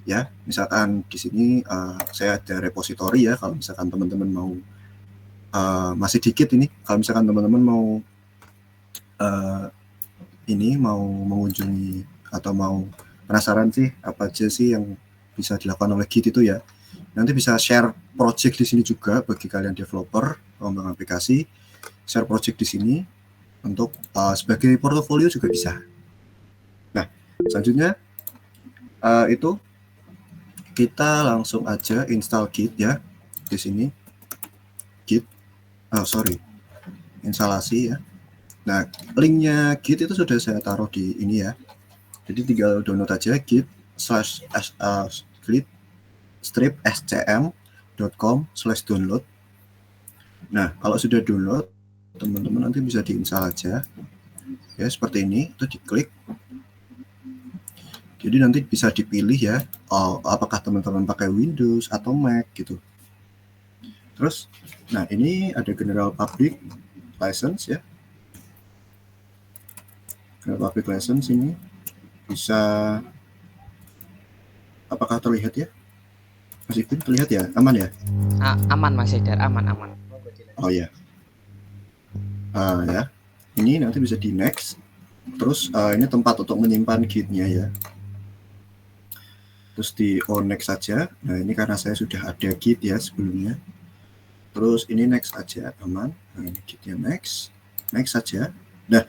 ya. Misalkan di sini saya ada repository ya, kalau misalkan teman-teman mau masih dikit ini, kalau misalkan teman-teman mau mau mengunjungi atau mau penasaran sih apa aja sih yang bisa dilakukan oleh Git itu ya, nanti bisa share project di sini juga bagi kalian developer pengembang aplikasi, share project di sini untuk sebagai portofolio juga bisa. Nah, selanjutnya itu kita langsung aja install Git ya, di sini Git, instalasi ya. Nah, linknya Git itu sudah saya taruh di ini ya. Jadi tinggal download aja git/strip scm.com/download. Nah, kalau sudah download, teman-teman nanti bisa diinstal aja. Ya, seperti ini, itu diklik. Jadi nanti bisa dipilih ya, apakah teman-teman pakai Windows atau Mac gitu. Terus, nah ini ada General Public License ya. General Public License ini bisa, apakah terlihat ya? Mas Ipin terlihat ya? Aman ya? Aman Mas Haidar, aman. Oh ya. Ya. Ini nanti bisa di next. Terus ini tempat untuk menyimpan git-nya ya. Terus di on next saja. Nah ini karena saya sudah ada git ya sebelumnya. Terus ini next aja, aman. Nah ini gitnya next saja. Nah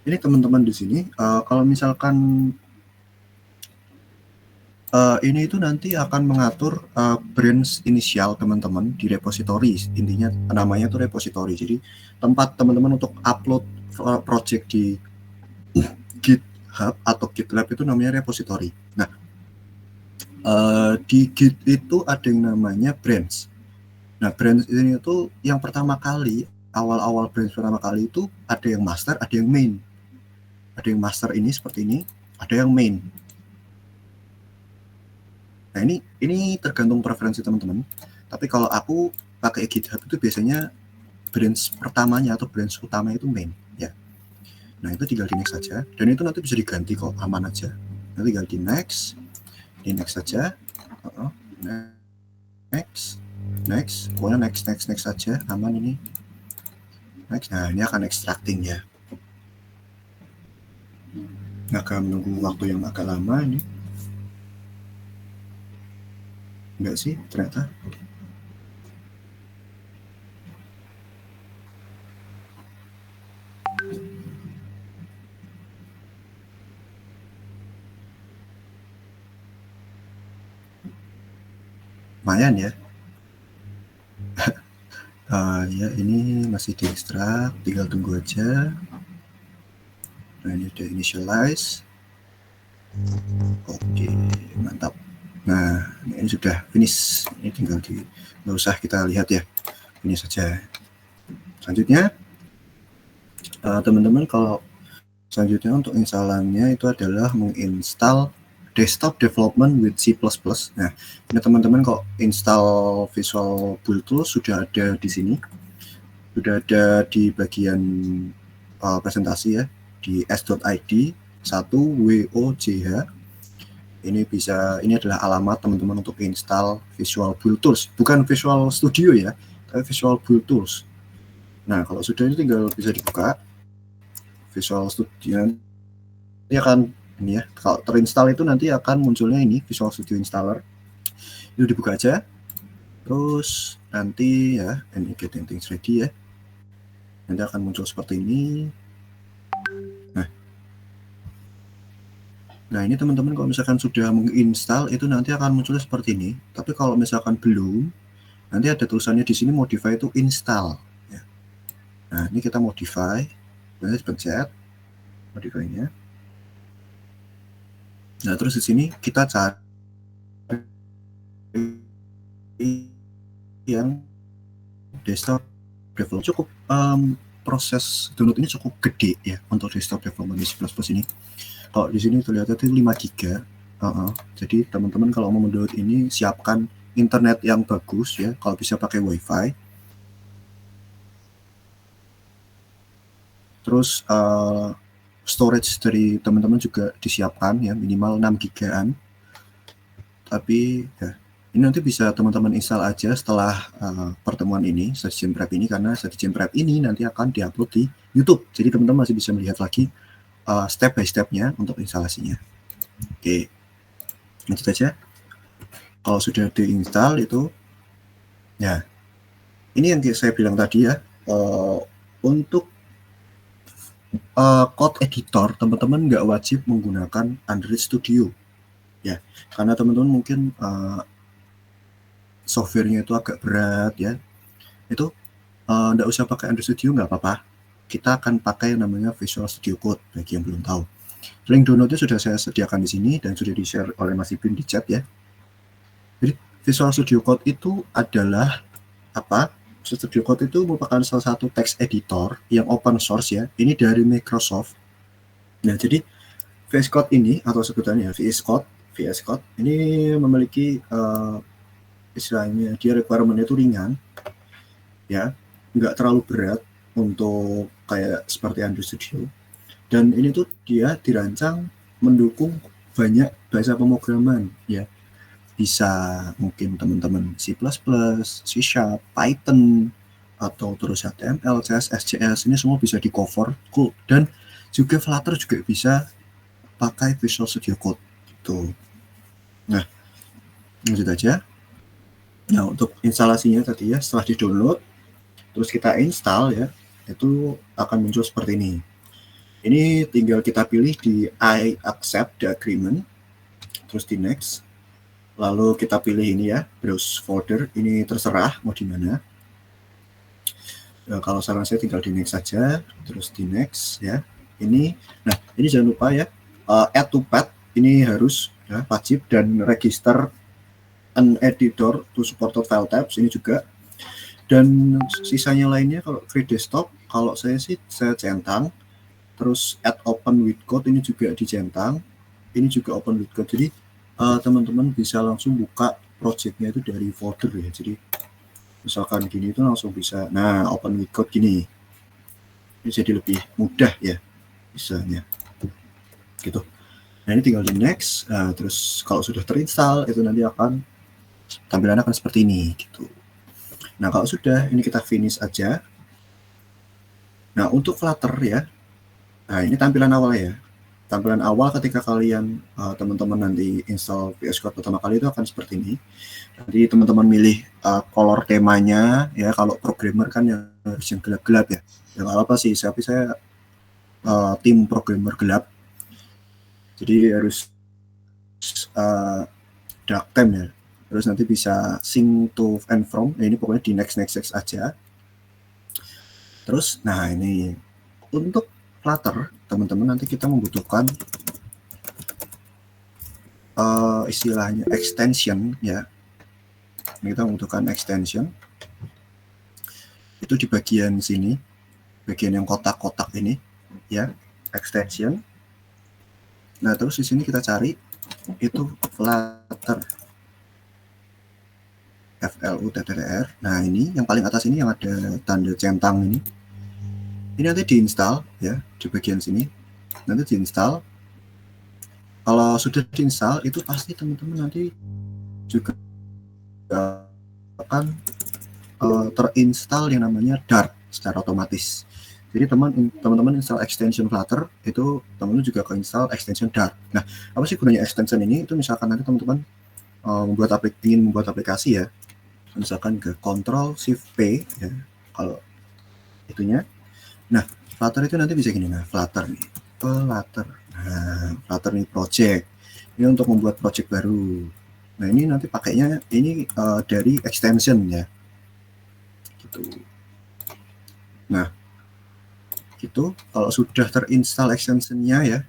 ini teman-teman di sini kalau misalkan ini itu nanti akan mengatur branch inisial teman-teman di repository. Intinya namanya itu repository. Jadi tempat teman-teman untuk upload project di GitHub atau GitLab itu namanya repository. Nah, di Git itu ada yang namanya branch. Nah, branch ini itu yang pertama kali, awal-awal branch pertama kali itu ada yang master, ada yang main. Ada yang master ini seperti ini, ada yang main. Nah, ini tergantung preferensi teman-teman. Tapi kalau aku pakai GitHub itu biasanya branch pertamanya atau branch utama itu main ya. Nah, itu tinggal di next saja, dan itu nanti bisa diganti kok, aman aja. Nanti tinggal di next saja. Next, pokoknya next saja, aman ini. Next, nah ini akan extracting ya. Agak menunggu waktu yang agak lama ini. Enggak sih, ternyata. Lumayan ya. Ya ini masih diekstrak, tinggal tunggu aja. Nah ini udah initialize. Oke, mantap. Nah ini sudah finish. Ini tinggal nggak usah kita lihat ya, ini saja. Selanjutnya teman-teman, kalau selanjutnya untuk instalannya itu adalah menginstal desktop development with C++. Nah, ini teman-teman kok install Visual Build Tools sudah ada di sini. Sudah ada di bagian presentasi ya, di s.id 1WOJH. Ini adalah alamat teman-teman untuk install Visual Build Tools. Bukan Visual Studio ya, tapi Visual Build Tools. Nah, kalau sudah ini tinggal bisa dibuka Visual Studio. Ini akan ini ya, kalau terinstall itu nanti akan munculnya ini Visual Studio Installer. Itu dibuka aja. Terus nanti ya, ini getting things ready ya. Nanti akan muncul seperti ini. Nah ini teman-teman kalau misalkan sudah menginstal itu nanti akan munculnya seperti ini. Tapi kalau misalkan belum, nanti ada tulisannya di sini modify to install. Ya. Nah ini kita modify, nanti pencet modify-nya. Nah terus di sini kita cari yang desktop development. Cukup proses download ini cukup gede ya untuk desktop development di C++ ini. Kalau di sini terlihat itu 5 GB. Jadi teman-teman kalau mau mendownload ini siapkan internet yang bagus ya, kalau bisa pakai WiFi. Terus storage dari teman-teman juga disiapkan ya, minimal 6 GB-an. Tapi ya, ini nanti bisa teman-teman install aja setelah pertemuan ini, Study Prep ini, karena Study Prep ini nanti akan diupload di YouTube. Jadi teman-teman masih bisa melihat lagi step by step-nya untuk instalasinya. Oke, lanjut aja. Kalau sudah diinstal itu, ya ini yang saya bilang tadi ya, untuk code editor teman-teman nggak wajib menggunakan Android Studio ya, karena teman-teman mungkin softwarenya itu agak berat ya, itu nggak usah pakai Android Studio, nggak apa-apa. Kita akan pakai yang namanya Visual Studio Code bagi yang belum tahu. Link downloadnya sudah saya sediakan di sini dan sudah di-share oleh Mas Ibin di chat ya. Jadi Visual Studio Code itu adalah apa? Visual Studio Code itu merupakan salah satu text editor yang open source ya. Ini dari Microsoft. Nah, jadi VS Code ini atau sebutannya VS Code ini memiliki istilahnya dia requirement itu ringan ya, nggak terlalu berat untuk kayak seperti Android Studio. Dan ini tuh dia dirancang mendukung banyak bahasa pemrograman ya. Bisa mungkin teman-teman C++, C#, Python, atau terus HTML, CSS, JS, ini semua bisa di cover. Cool. Dan juga Flutter juga bisa pakai Visual Studio Code gitu. Nah, lanjut aja. Nah, untuk instalasinya tadi ya, setelah di download terus kita install ya, itu akan muncul seperti ini. Ini tinggal kita pilih di I accept the agreement, terus di next, lalu kita pilih ini ya, browse folder, ini terserah mau di mana. Kalau saran saya tinggal di next saja, terus di next ya. Ini jangan lupa ya, add to path ini harus ya, wajib, dan register an editor to supported file types ini juga. Dan sisanya lainnya kalau free desktop, kalau saya sih saya centang. Terus add open with code ini juga dicentang. Ini juga open with code. Jadi teman-teman bisa langsung buka projectnya itu dari folder ya. Jadi misalkan gini itu langsung bisa. Nah, open with code gini. Ini jadi lebih mudah ya misalnya. Gitu. Nah, ini tinggal di next. Terus kalau sudah terinstall itu nanti akan tampilannya akan seperti ini gitu. Nah, kalau sudah, ini kita finish aja. Nah, untuk Flutter ya, nah ini tampilan awal ya. Tampilan awal ketika kalian, teman-teman nanti install VS Code pertama kali itu akan seperti ini. Jadi teman-teman milih color temanya ya, kalau programmer kan yang harus yang gelap-gelap ya. Ya nggak apa sih, tapi saya tim programmer gelap. Jadi harus dark theme ya. Terus nanti bisa sync to and from. Nah, ini pokoknya di next aja. Terus, nah ini untuk Flutter, teman-teman nanti kita membutuhkan istilahnya extension ya. Ini kita membutuhkan extension. Itu di bagian sini, bagian yang kotak-kotak ini ya, extension. Nah, terus di sini kita cari itu Flutter. FLUTTR. Nah, ini yang paling atas ini yang ada tanda centang ini. Ini nanti diinstal ya di bagian sini. Nanti diinstal. Kalau sudah diinstal itu pasti teman-teman nanti juga akan terinstall yang namanya Dart secara otomatis. Jadi teman-teman install extension Flutter itu teman-teman juga keinstall extension Dart. Nah, apa sih gunanya extension ini? Itu misalkan nanti teman-teman ingin membuat aplikasi ya. Misalkan ke Ctrl Shift P ya, kalau itunya. Nah, Flutter itu nanti bisa gini. Nah, Flutter nih, Flutter nih project. Ini untuk membuat project baru. Nah, ini nanti pakainya ini dari extension ya. Gitu. Nah, gitu. Kalau sudah terinstall extensionnya ya,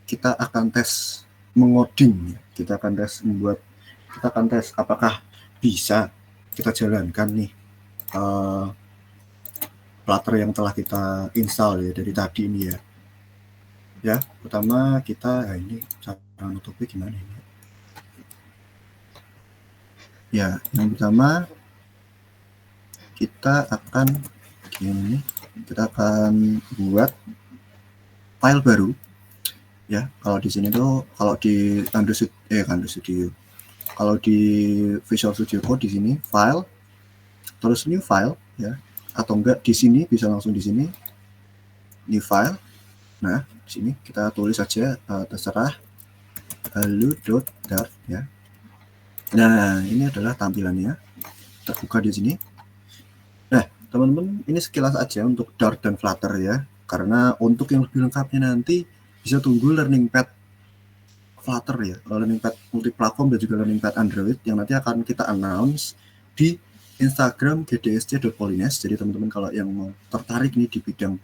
kita akan tes mengoding. Ya. Kita akan tes apakah bisa kita jalankan nih Flutter yang telah kita install ya dari tadi ini ya. Ya, pertama kita ini cara nutupnya gimana ini? Ya, yang pertama kita akan buat file baru. Ya, kalau di sini tuh kalau di Android Studio. Kalau di Visual Studio Code di sini file, terus new file ya, atau enggak di sini bisa langsung di sini new file. Nah, di sini kita tulis saja terserah hello.dart ya. Nah, ini adalah tampilannya terbuka di sini. Nah, teman-teman, ini sekilas aja untuk Dart dan Flutter ya. Karena untuk yang lebih lengkapnya nanti bisa tunggu learning pad Flutter ya, learning pad multi-platform dan juga learning pad Android yang nanti akan kita announce di Instagram gdsc.polines. Jadi teman-teman kalau yang mau tertarik nih di bidang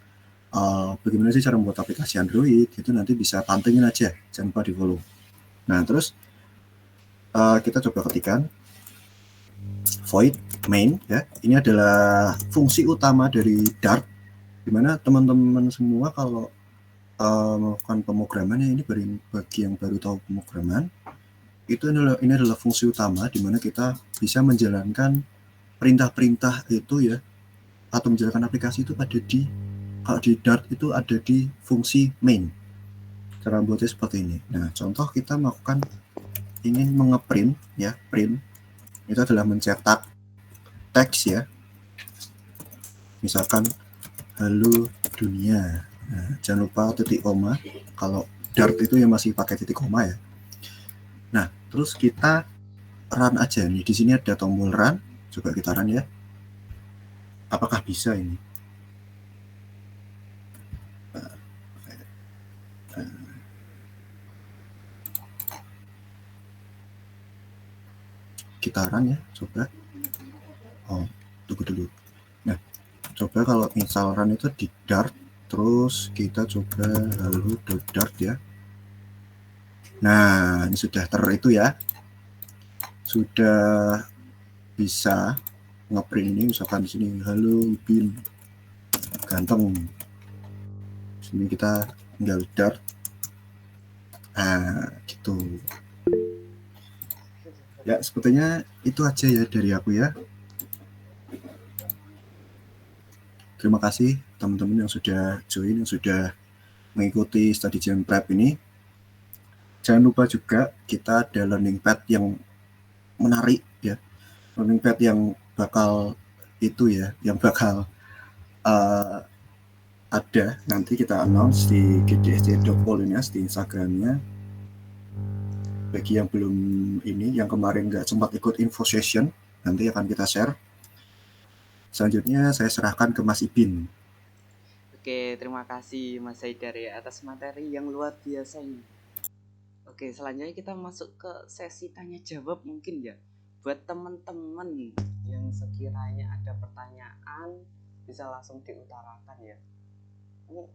bagaimana sih cara membuat aplikasi Android, itu nanti bisa pantengin aja, jangan lupa di follow. Nah, terus kita coba ketikkan void main ya. Ini adalah fungsi utama dari Dart, di mana teman-teman semua kalau melakukan pemrograman ya, ini bagi yang baru tahu pemrograman, ini adalah fungsi utama di mana kita bisa menjalankan perintah-perintah itu ya, atau menjalankan aplikasi itu kalau di Dart itu ada di fungsi main. Cara buatnya seperti ini. Nah, contoh kita melakukan ingin mengeprint ya, print itu adalah mencetak teks ya. Misalkan halo dunia. Nah, jangan lupa titik koma. Kalau Dart itu yang masih pakai titik koma ya. Nah, terus kita run aja nih. Di sini ada tombol run. Coba kita run ya. Apakah bisa ini? Kita run ya, coba. Oh, tunggu dulu. Nah, coba kalau install run itu di Dart, terus kita coba halo.dart ya. Nah, ini sudah itu ya. Sudah bisa ngeprint ini, misalkan di sini halo bin ganteng. Sini kita tinggal Dart. Nah, gitu. Ya, sepertinya itu aja ya dari aku ya. Terima kasih teman-teman yang sudah join, yang sudah mengikuti Study Jam Prep ini. Jangan lupa juga kita ada learning pad yang menarik ya. Learning pad yang bakal ada nanti kita announce di gdsd.polines di Instagramnya. Bagi yang belum yang kemarin nggak sempat ikut info session, nanti akan kita share. Selanjutnya saya serahkan ke Mas Ibin. Oke, terima kasih Mas Haidar ya atas materi yang luar biasa ini. Oke, selanjutnya kita masuk ke sesi tanya jawab mungkin ya. Buat teman-teman yang sekiranya ada pertanyaan bisa langsung diutarakan ya. Ini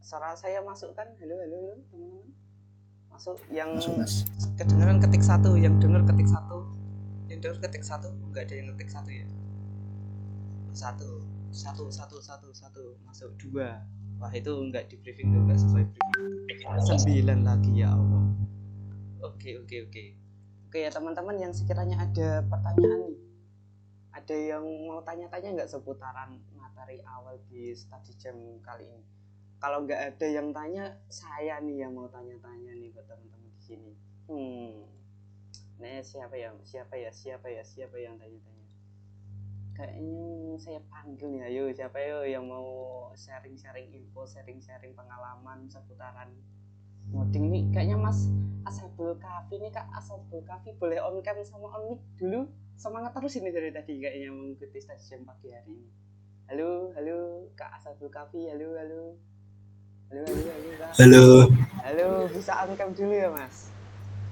suara saya masuk kan? Halo teman-teman. Masuk yang kedengeran ketik satu, yang denger ketik satu. Yang denger ketik satu, enggak ada yang ketik satu ya. Satu masuk 2. Wah, itu enggak di briefing tuh, enggak sesuai briefing. 9 lagi ya Allah. Oke ya teman-teman yang sekiranya ada pertanyaan nih, ada yang mau tanya-tanya nggak seputaran materi awal di Study Jam kali ini? Kalau nggak ada yang tanya, saya nih yang mau tanya-tanya nih buat teman-teman di sini. Nah, siapa yang tanya-tanya? Kayaknya saya panggil nih, ayo siapa yang mau sharing-sharing info, sharing-sharing pengalaman seputaran ngoding nih. Kayaknya Mas Ashabul Kahfi nih, Kak Ashabul Kahfi boleh on cam sama on mic dulu. Semangat terus ini dari tadi kayaknya mengikuti Study Jam pagi hari ini. Halo Kak Ashabul Kahfi, halo Kak. Halo, bisa on cam dulu ya Mas?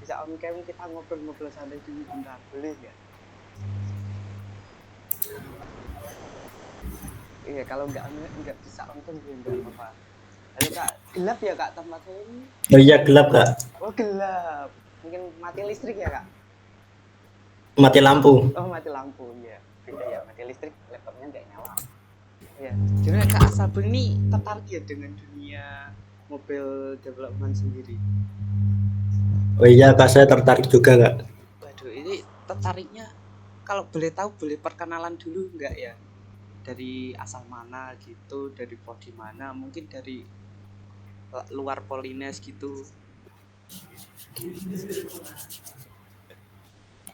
Bisa on cam, kita ngobrol-ngobrol santai dulu bentar, boleh ya? Iya, kalau nggak bisa on cam juga nggak apa-apa. Halo Kak, gelap ya Kak tempat saya ini? Oh iya, gelap Kak. Oh gelap, mungkin mati listrik ya Kak? Mati lampu. Oh mati lampu, ya beda ya, mati listrik laptopnya nggak nyala. Ya, jadi Kak Ashabul ini tertarik ya dengan dunia mobile development sendiri? Oh iya Kak, saya tertarik juga Kak. Waduh, ini tertariknya kalau boleh tahu, boleh perkenalan dulu nggak ya? Dari asal mana gitu, dari prodi mana, mungkin dari luar Polines gitu.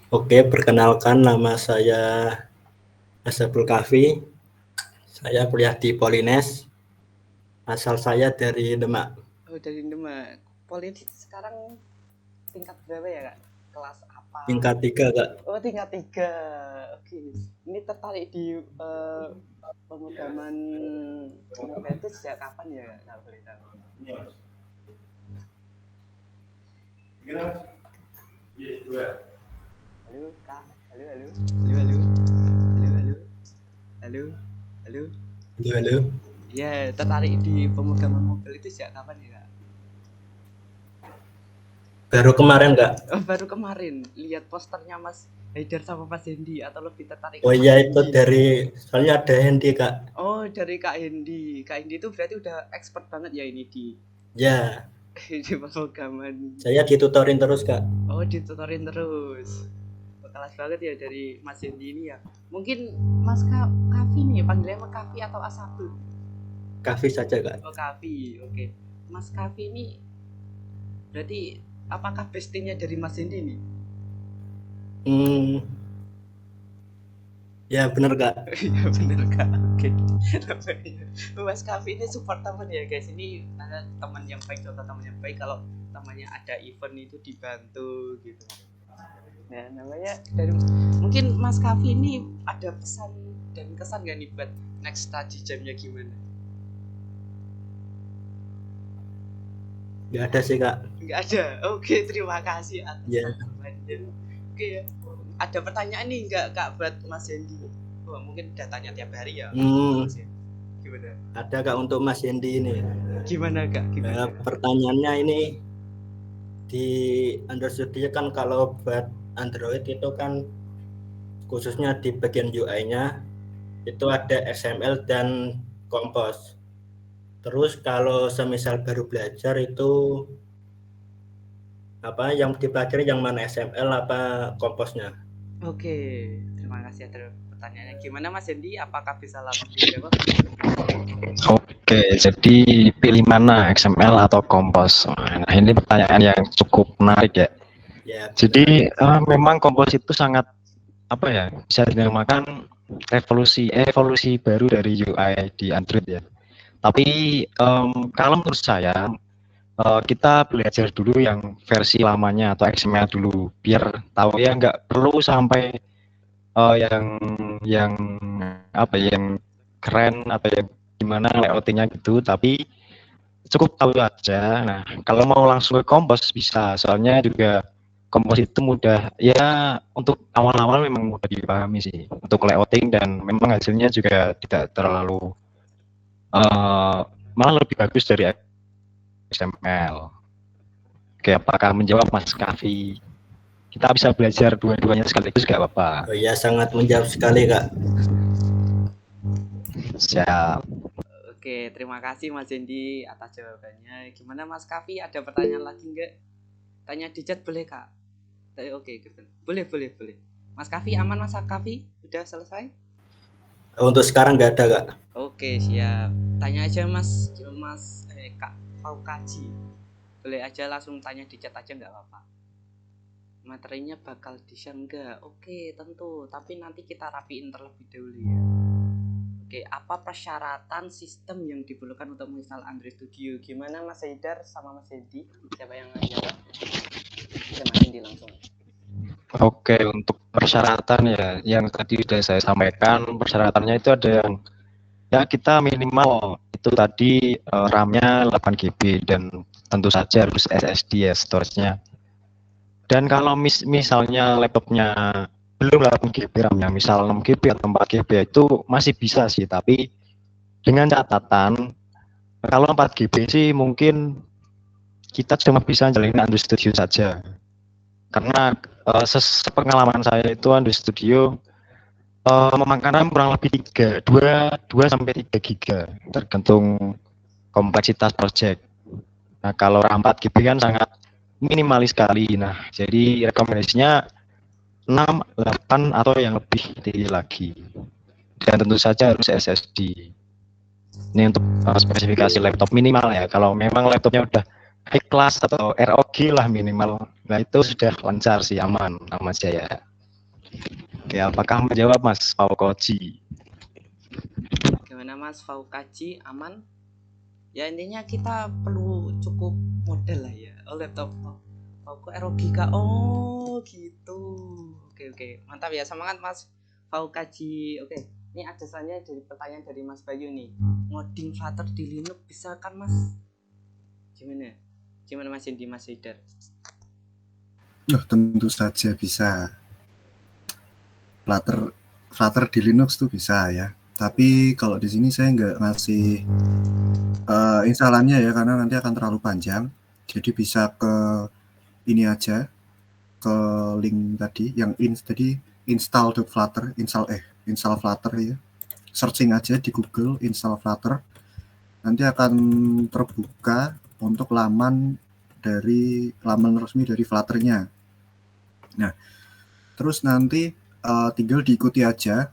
Oke, perkenalkan, nama saya Ashabul Kahfi. Saya kuliah di Polines. Asal saya dari Demak. Oh, dari Demak. Polines sekarang tingkat berapa ya Kak? Kelas apa? Tingkat 3 Kak. Oh, tingkat 3. Oke. Ini tertarik di pemrograman mobile itu sejak kapan ya Kak? Kalau boleh tahu. Halo Kak. Halo. Ya, tertarik di pemrograman mobile itu sejak kapan ya Kak? Baru kemarin Kak. Oh, baru kemarin. Lihat posternya Mas Haider sama Mas Hendy atau lebih tertarik Oh ke Mas iya itu Hendy? dari soalnya ada Hendy Kak. Oh, dari Kak Hendy. Kak Hendy itu berarti udah expert banget ya ini di Ya, di pemrograman. saya ditutorin terus Kak. Oh, ditutorin terus. Kelas banget ya dari Mas Hendy ini ya. Mungkin Mas Kavi nih, panggilnya Mas Kavi atau A1? Kavi saja Kak. Oh, Kavi. Oke. Mas Kavi ini berarti apakah bestinya dari Mas Hendy nih? Ya benar Kak. Iya bener Kak. Oke. Mas Kavi ini support teman ya guys. ini teman yang baik, contoh teman yang baik. Kalau temannya ada event itu dibantu gitu. Nah, namanya dari mungkin Mas Kavi ini ada pesan dan kesan gak nih buat next study jam-nya gimana? Nggak ada sih Kak. Nggak ada. Oke, terima kasih atas Ya. jawabannya. Oke ya. Ada pertanyaan nih nggak Kak buat Mas Hendy? Oh, mungkin udah tanya tiap hari ya. Gimana? Ada Kak untuk Mas Hendy ini. Gimana Kak? Gimana? Pertanyaannya ini di Android Studio kan kalau buat Android itu kan khususnya di bagian UI-nya itu ada XML dan Compose. Terus kalau semisal baru belajar itu apa yang dipelajari yang mana XML apa Compose-nya? Oke, terima kasih atas pertanyaannya. Gimana Mas Hendy? Apakah bisa langsung dijawab? Oke, jadi pilih mana XML atau Compose? Nah, ini pertanyaan yang cukup menarik ya. Ya. Jadi memang Compose itu sangat apa ya? Bisa dinamakan evolusi baru dari UI di Android ya. Tapi kalau menurut saya kita belajar dulu yang versi lamanya atau XML dulu biar tahu ya, nggak perlu sampai yang apa yang keren atau yang gimana layoutingnya gitu, tapi cukup tahu aja. Nah, kalau mau langsung ke Compose bisa, soalnya juga Compose itu mudah ya, untuk awal-awal memang mudah dipahami sih untuk layouting, dan memang hasilnya juga tidak terlalu malah lebih bagus dari XML. Oke, apakah menjawab Mas Kavi? Kita bisa belajar dua-duanya sekaligus, gak apa-apa. Oh ya, sangat menjawab sekali Kak. Siap. Oke, terima kasih Mas Hendy atas jawabannya. Gimana Mas Kavi? Ada pertanyaan lagi nggak? Tanya di chat boleh Kak? Oke, boleh. Mas Kavi aman Mas Kavi? Udah selesai? Untuk sekarang nggak ada Kak. Oke, siap. Tanya aja Mas Kak Faukaji. Boleh aja langsung tanya di chat aja nggak apa-apa. Materinya bakal di-share nggak? Oke, tentu. Tapi nanti kita rapiin terlebih dahulu ya. Oke, apa persyaratan sistem yang diperlukan untuk menginstal Android Studio? Gimana Mas Haidar sama Mas Hendy? Siapa yang jawab? Mas Hendy langsung. Oke, untuk persyaratan ya, yang tadi sudah saya sampaikan, persyaratannya itu ada yang ya kita minimal itu tadi RAM-nya 8 GB dan tentu saja harus SSD ya, storage-nya. Dan kalau misalnya laptopnya belum 8 GB RAM-nya, misal 6 GB atau 4 GB itu masih bisa sih, tapi dengan catatan kalau 4 GB sih mungkin kita cuma bisa jalanin Android Studio saja. Karena sepengalaman saya itu Android Studio memakan RAM kurang lebih 2 sampai 3 GB tergantung kompleksitas project. Nah, kalau RAM 4 GB kan sangat minimalis sekali. Nah, jadi rekomendasinya 6, 8 atau yang lebih tinggi lagi. Dan tentu saja harus SSD. Ini untuk spesifikasi laptop minimal ya. Kalau memang laptopnya udah high class atau ROG lah minimal, nah itu sudah lancar sih, aman saja ya. Oke, apakah menjawab Mas Faukaji? Gimana Mas Faukaji, aman? Ya intinya kita perlu cukup model lah ya. Oh laptop Fauko ROG Kak. Oh gitu. Oke. Mantap ya, semangat Mas Faukaji. Oke. Ini ada selanjutnya dari pertanyaan dari Mas Bayu nih. Ngoding Flutter di Linux bisa kan Mas? Gimana Mas Hendy, Mas Haidar? Oh, tentu saja bisa. Flutter di Linux tuh bisa ya. Tapi kalau di sini saya nggak ngasih instalannya ya, karena nanti akan terlalu panjang. Jadi bisa ke ini aja, ke link tadi yang install.flutter, install Flutter ya. Searching aja di Google install Flutter. Nanti akan terbuka untuk laman resmi dari Flutter-nya. Nah, terus nanti tinggal diikuti aja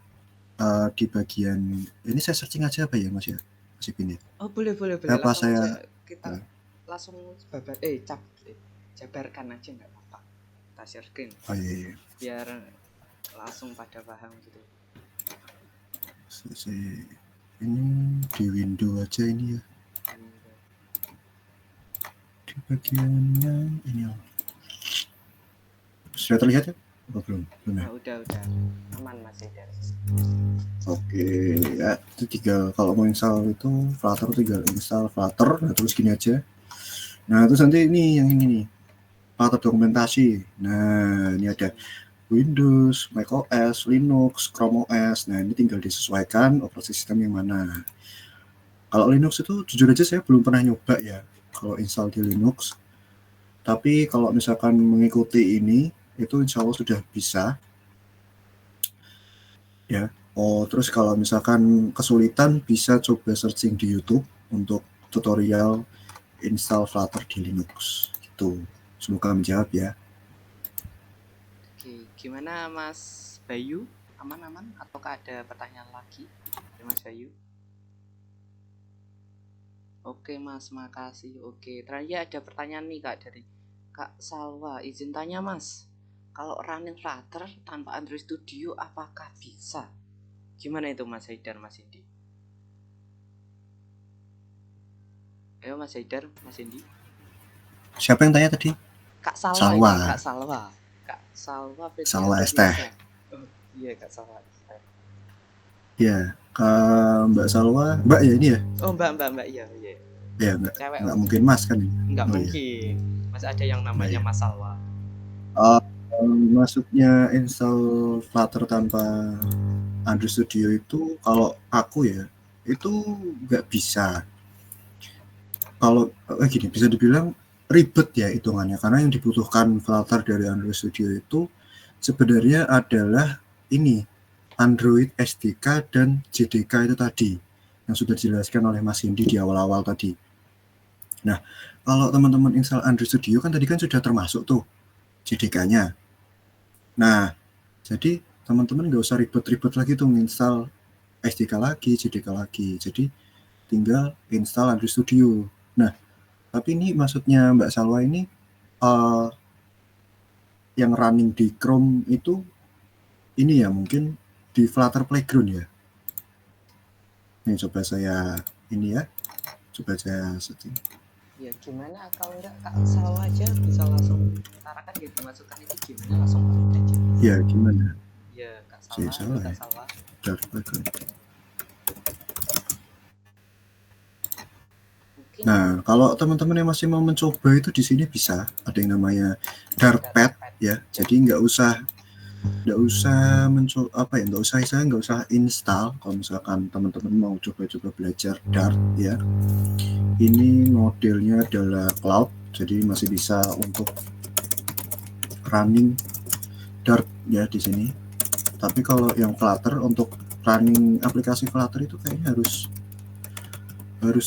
di bagian ini. Saya searching aja apa ya Mas ya? Masih ini. Oh, boleh. Apa Langsung saya aja kita langsung jabarkan aja nggak apa-apa. Kita share screen. Oh iya. Biar langsung pada paham gitu. Ini di window aja ini ya. Di bagiannya ini. Sudah terlihat ya? Oh, belum ya? Udah aman Mas Haidar. Oke ya, itu tinggal kalau mau install itu Flutter tinggal install Flutter. Nah terus gini aja. Nah terus nanti ini yang ini nih, Flutter dokumentasi. Nah ini ada Windows, macOS, Linux, Chrome OS. Nah ini tinggal disesuaikan operasi sistem yang mana. Kalau Linux itu jujur aja saya belum pernah nyoba ya kalau install di Linux. Tapi kalau misalkan mengikuti ini itu insya Allah sudah bisa ya. Oh terus kalau misalkan kesulitan bisa coba searching di YouTube untuk tutorial install Flutter di Linux gitu. Semoga menjawab ya. Oke, gimana Mas Bayu? Aman ataukah ada pertanyaan lagi dari Mas Bayu? Oke Mas, makasih. Oke, terakhir ada pertanyaan nih Kak dari Kak Salwa. Izin tanya Mas, kalau running Flutter tanpa Android Studio apakah bisa? Gimana itu Mas Haidar, Mas Indi? Ayo Mas Haidar, Mas Indi. Siapa yang tanya tadi? Kak Salwa. Salwa. Ini, Kak Salwa. Kak Salwa. Salwa ST. Oh, iya Kak Salwa ST. Ya, Mbak Salwa, Mbak ya ini ya? Oh Mbak, iya. Ya nggak mungkin Mas kan? Nggak mungkin. Iya. Mas ada yang namanya Mas Salwa. Maksudnya install Flutter tanpa Android Studio itu kalau aku ya itu nggak bisa. Kalau gini bisa dibilang ribet ya hitungannya, karena yang dibutuhkan Flutter dari Android Studio itu sebenarnya adalah ini Android SDK dan JDK itu tadi yang sudah dijelaskan oleh Mas Indi di awal-awal tadi. Nah, kalau teman-teman install Android Studio kan tadi kan sudah termasuk tuh JDK-nya. Nah, jadi teman-teman nggak usah ribet-ribet lagi tuh install SDK lagi, JDK lagi. Jadi tinggal install Android Studio. Nah, tapi ini maksudnya Mbak Salwa ini yang running di Chrome itu ini ya mungkin di Flutter Playground ya. Ini coba saya ini ya, coba saya setting. Ya gimana kalau enggak Kak Salwa aja bisa langsung utarakan gitu, masukkan itu gimana langsung masuk aja. Ya gimana? Ya Kak Salwa, Kak Salwa. Nah, kalau teman-teman yang masih mau mencoba itu di sini bisa ada yang namanya Dartpad ya. Jadi nggak usah mencoba nggak usah install kalau misalkan teman-teman mau coba-coba belajar Dart ya. Ini modelnya adalah cloud, jadi masih bisa untuk running Dart ya di sini. Tapi kalau yang Flutter untuk running aplikasi Flutter itu kayaknya harus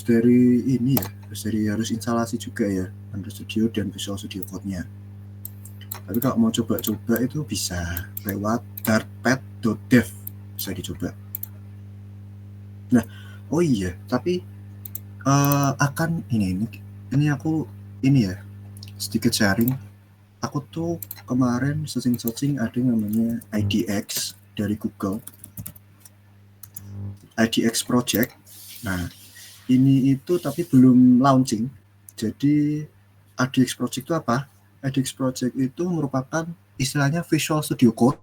dari ini ya, harus instalasi juga ya Android Studio dan Visual Studio Code-nya. Tapi kalau mau coba-coba itu bisa lewat dartpad.dev, bisa dicoba. Nah, oh iya, tapi akan ini aku ini ya sedikit sharing. Aku tuh kemarin searching ada yang namanya IDX dari Google, IDX Project. Nah, ini itu tapi belum launching. Jadi IDX Project itu apa? IDX Project itu merupakan istilahnya Visual Studio Code,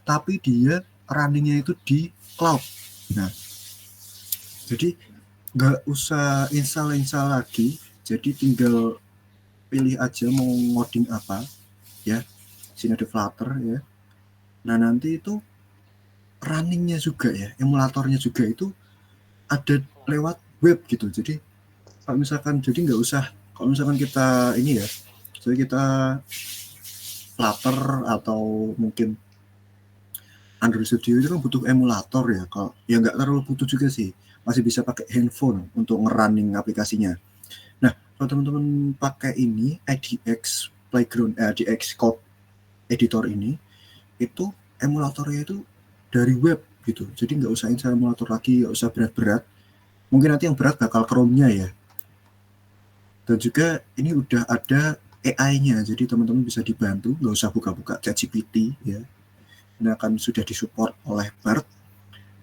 tapi dia runningnya itu di cloud. Nah, jadi nggak usah install lagi. Jadi tinggal pilih aja mau ngoding apa ya. Sini ada Flutter ya. Nah nanti itu runningnya juga ya, emulatornya juga itu ada lewat web gitu. Jadi kalau misalkan kita ini ya, jadi kita Flutter atau mungkin Android Studio itu kan butuh emulator ya. Kalau ya nggak terlalu butuh juga sih, masih bisa pakai handphone untuk ngerunning aplikasinya. Nah, kalau teman-teman pakai ini IDX Playground, IDX Code Editor ini, itu emulatornya itu dari web gitu. Jadi nggak usah install emulator lagi, nggak usah berat-berat. Mungkin nanti yang berat bakal Chrome-nya ya. Dan juga ini udah ada AI-nya, jadi teman-teman bisa dibantu, nggak usah buka-buka ChatGPT ya. Ini akan sudah disupport oleh BART.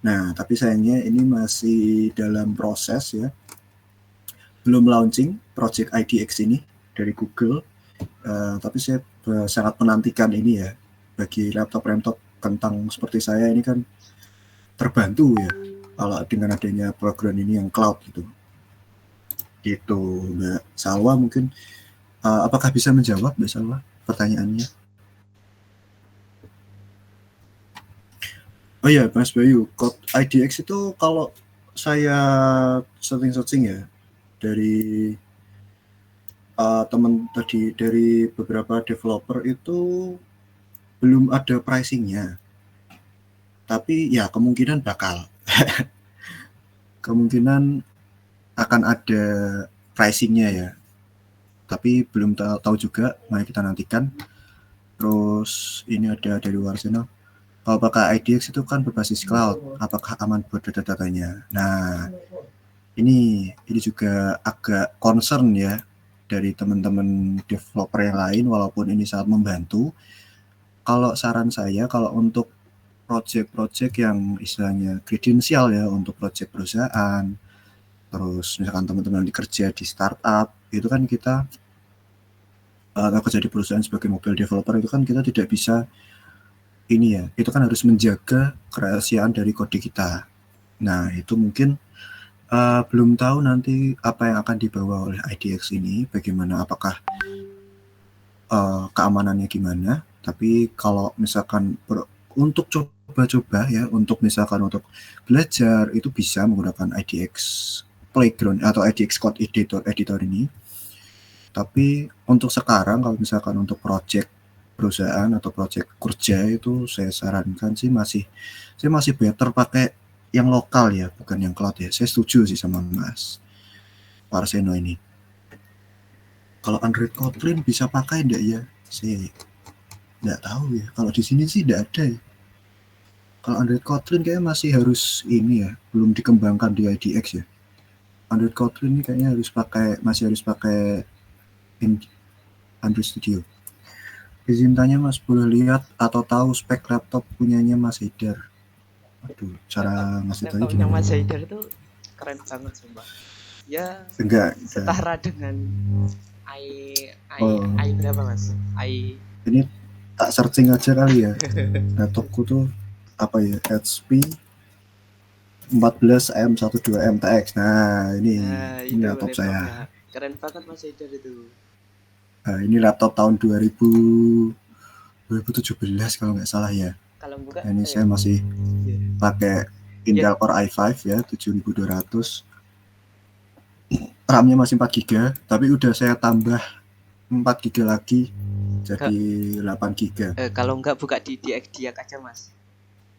Nah, tapi sayangnya ini masih dalam proses ya. Belum launching Project IDX ini dari Google. Tapi saya sangat menantikan ini ya. Bagi laptop-laptop kentang seperti saya ini kan terbantu ya kalau dengan adanya program ini yang cloud gitu. Gitu, Mbak Salwa mungkin apakah bisa menjawab Mbak Salwa pertanyaannya? Oh iya, Mas Bayu, code IDX itu kalau saya searching ya dari teman tadi dari beberapa developer itu belum ada pricingnya, tapi ya kemungkinan bakal kemungkinan akan ada pricingnya ya, tapi belum tahu juga, mari kita nantikan. Terus ini ada dari luar sana, kalau pakai IDX itu kan berbasis cloud, apakah aman buat data-datanya? Nah, ini juga agak concern ya dari teman-teman developer yang lain, walaupun ini sangat membantu. Kalau saran saya, kalau untuk project-project yang istilahnya kredensial ya, untuk project perusahaan, terus misalkan teman-teman kerja di startup, itu kan kita atau kerja di perusahaan sebagai mobile developer itu kan kita tidak bisa ini ya, itu kan harus menjaga kerahasiaan dari kode kita. Nah, itu mungkin belum tahu nanti apa yang akan dibawa oleh IDX ini, bagaimana, apakah keamanannya gimana. Tapi kalau misalkan untuk coba-coba ya, untuk misalkan untuk belajar itu bisa menggunakan IDX Playground atau IDX Code Editor ini. Tapi untuk sekarang kalau misalkan untuk project perusahaan atau project kerja itu saya sarankan sih saya masih better pakai yang lokal ya, bukan yang cloud ya. Saya setuju sih sama Mas Parseno ini. Kalau Android Kotlin bisa pakai enggak ya? Saya enggak tahu ya. Kalau di sini sih enggak ada ya. Kalau Android Kotlin kayaknya masih harus ini ya, belum dikembangkan di IDX ya. Android Kotlin ini kayaknya masih harus pakai Android Studio. Izin tanya Mas, boleh lihat atau tahu spek laptop punyanya Mas Haidar? Aduh, cara ngasih tahu laptopnya Mas Haidar itu keren banget sumpah. Ya, enggak setara dengan i berapa Mas? Ini tak searching aja kali ya. Laptopku tuh apa ya, HP 14M12M TX. Nah, ini laptop saya. Keren banget Mas Haidar itu. Nah, ini laptop tahun 2017 kalau nggak salah ya. Kalau buka, ini saya masih pakai Intel Core i5 ya, 7200. RAM-nya masih 4GB, tapi udah saya tambah 4GB lagi jadi 8GB. Kalau nggak buka di DXDiag aja Mas.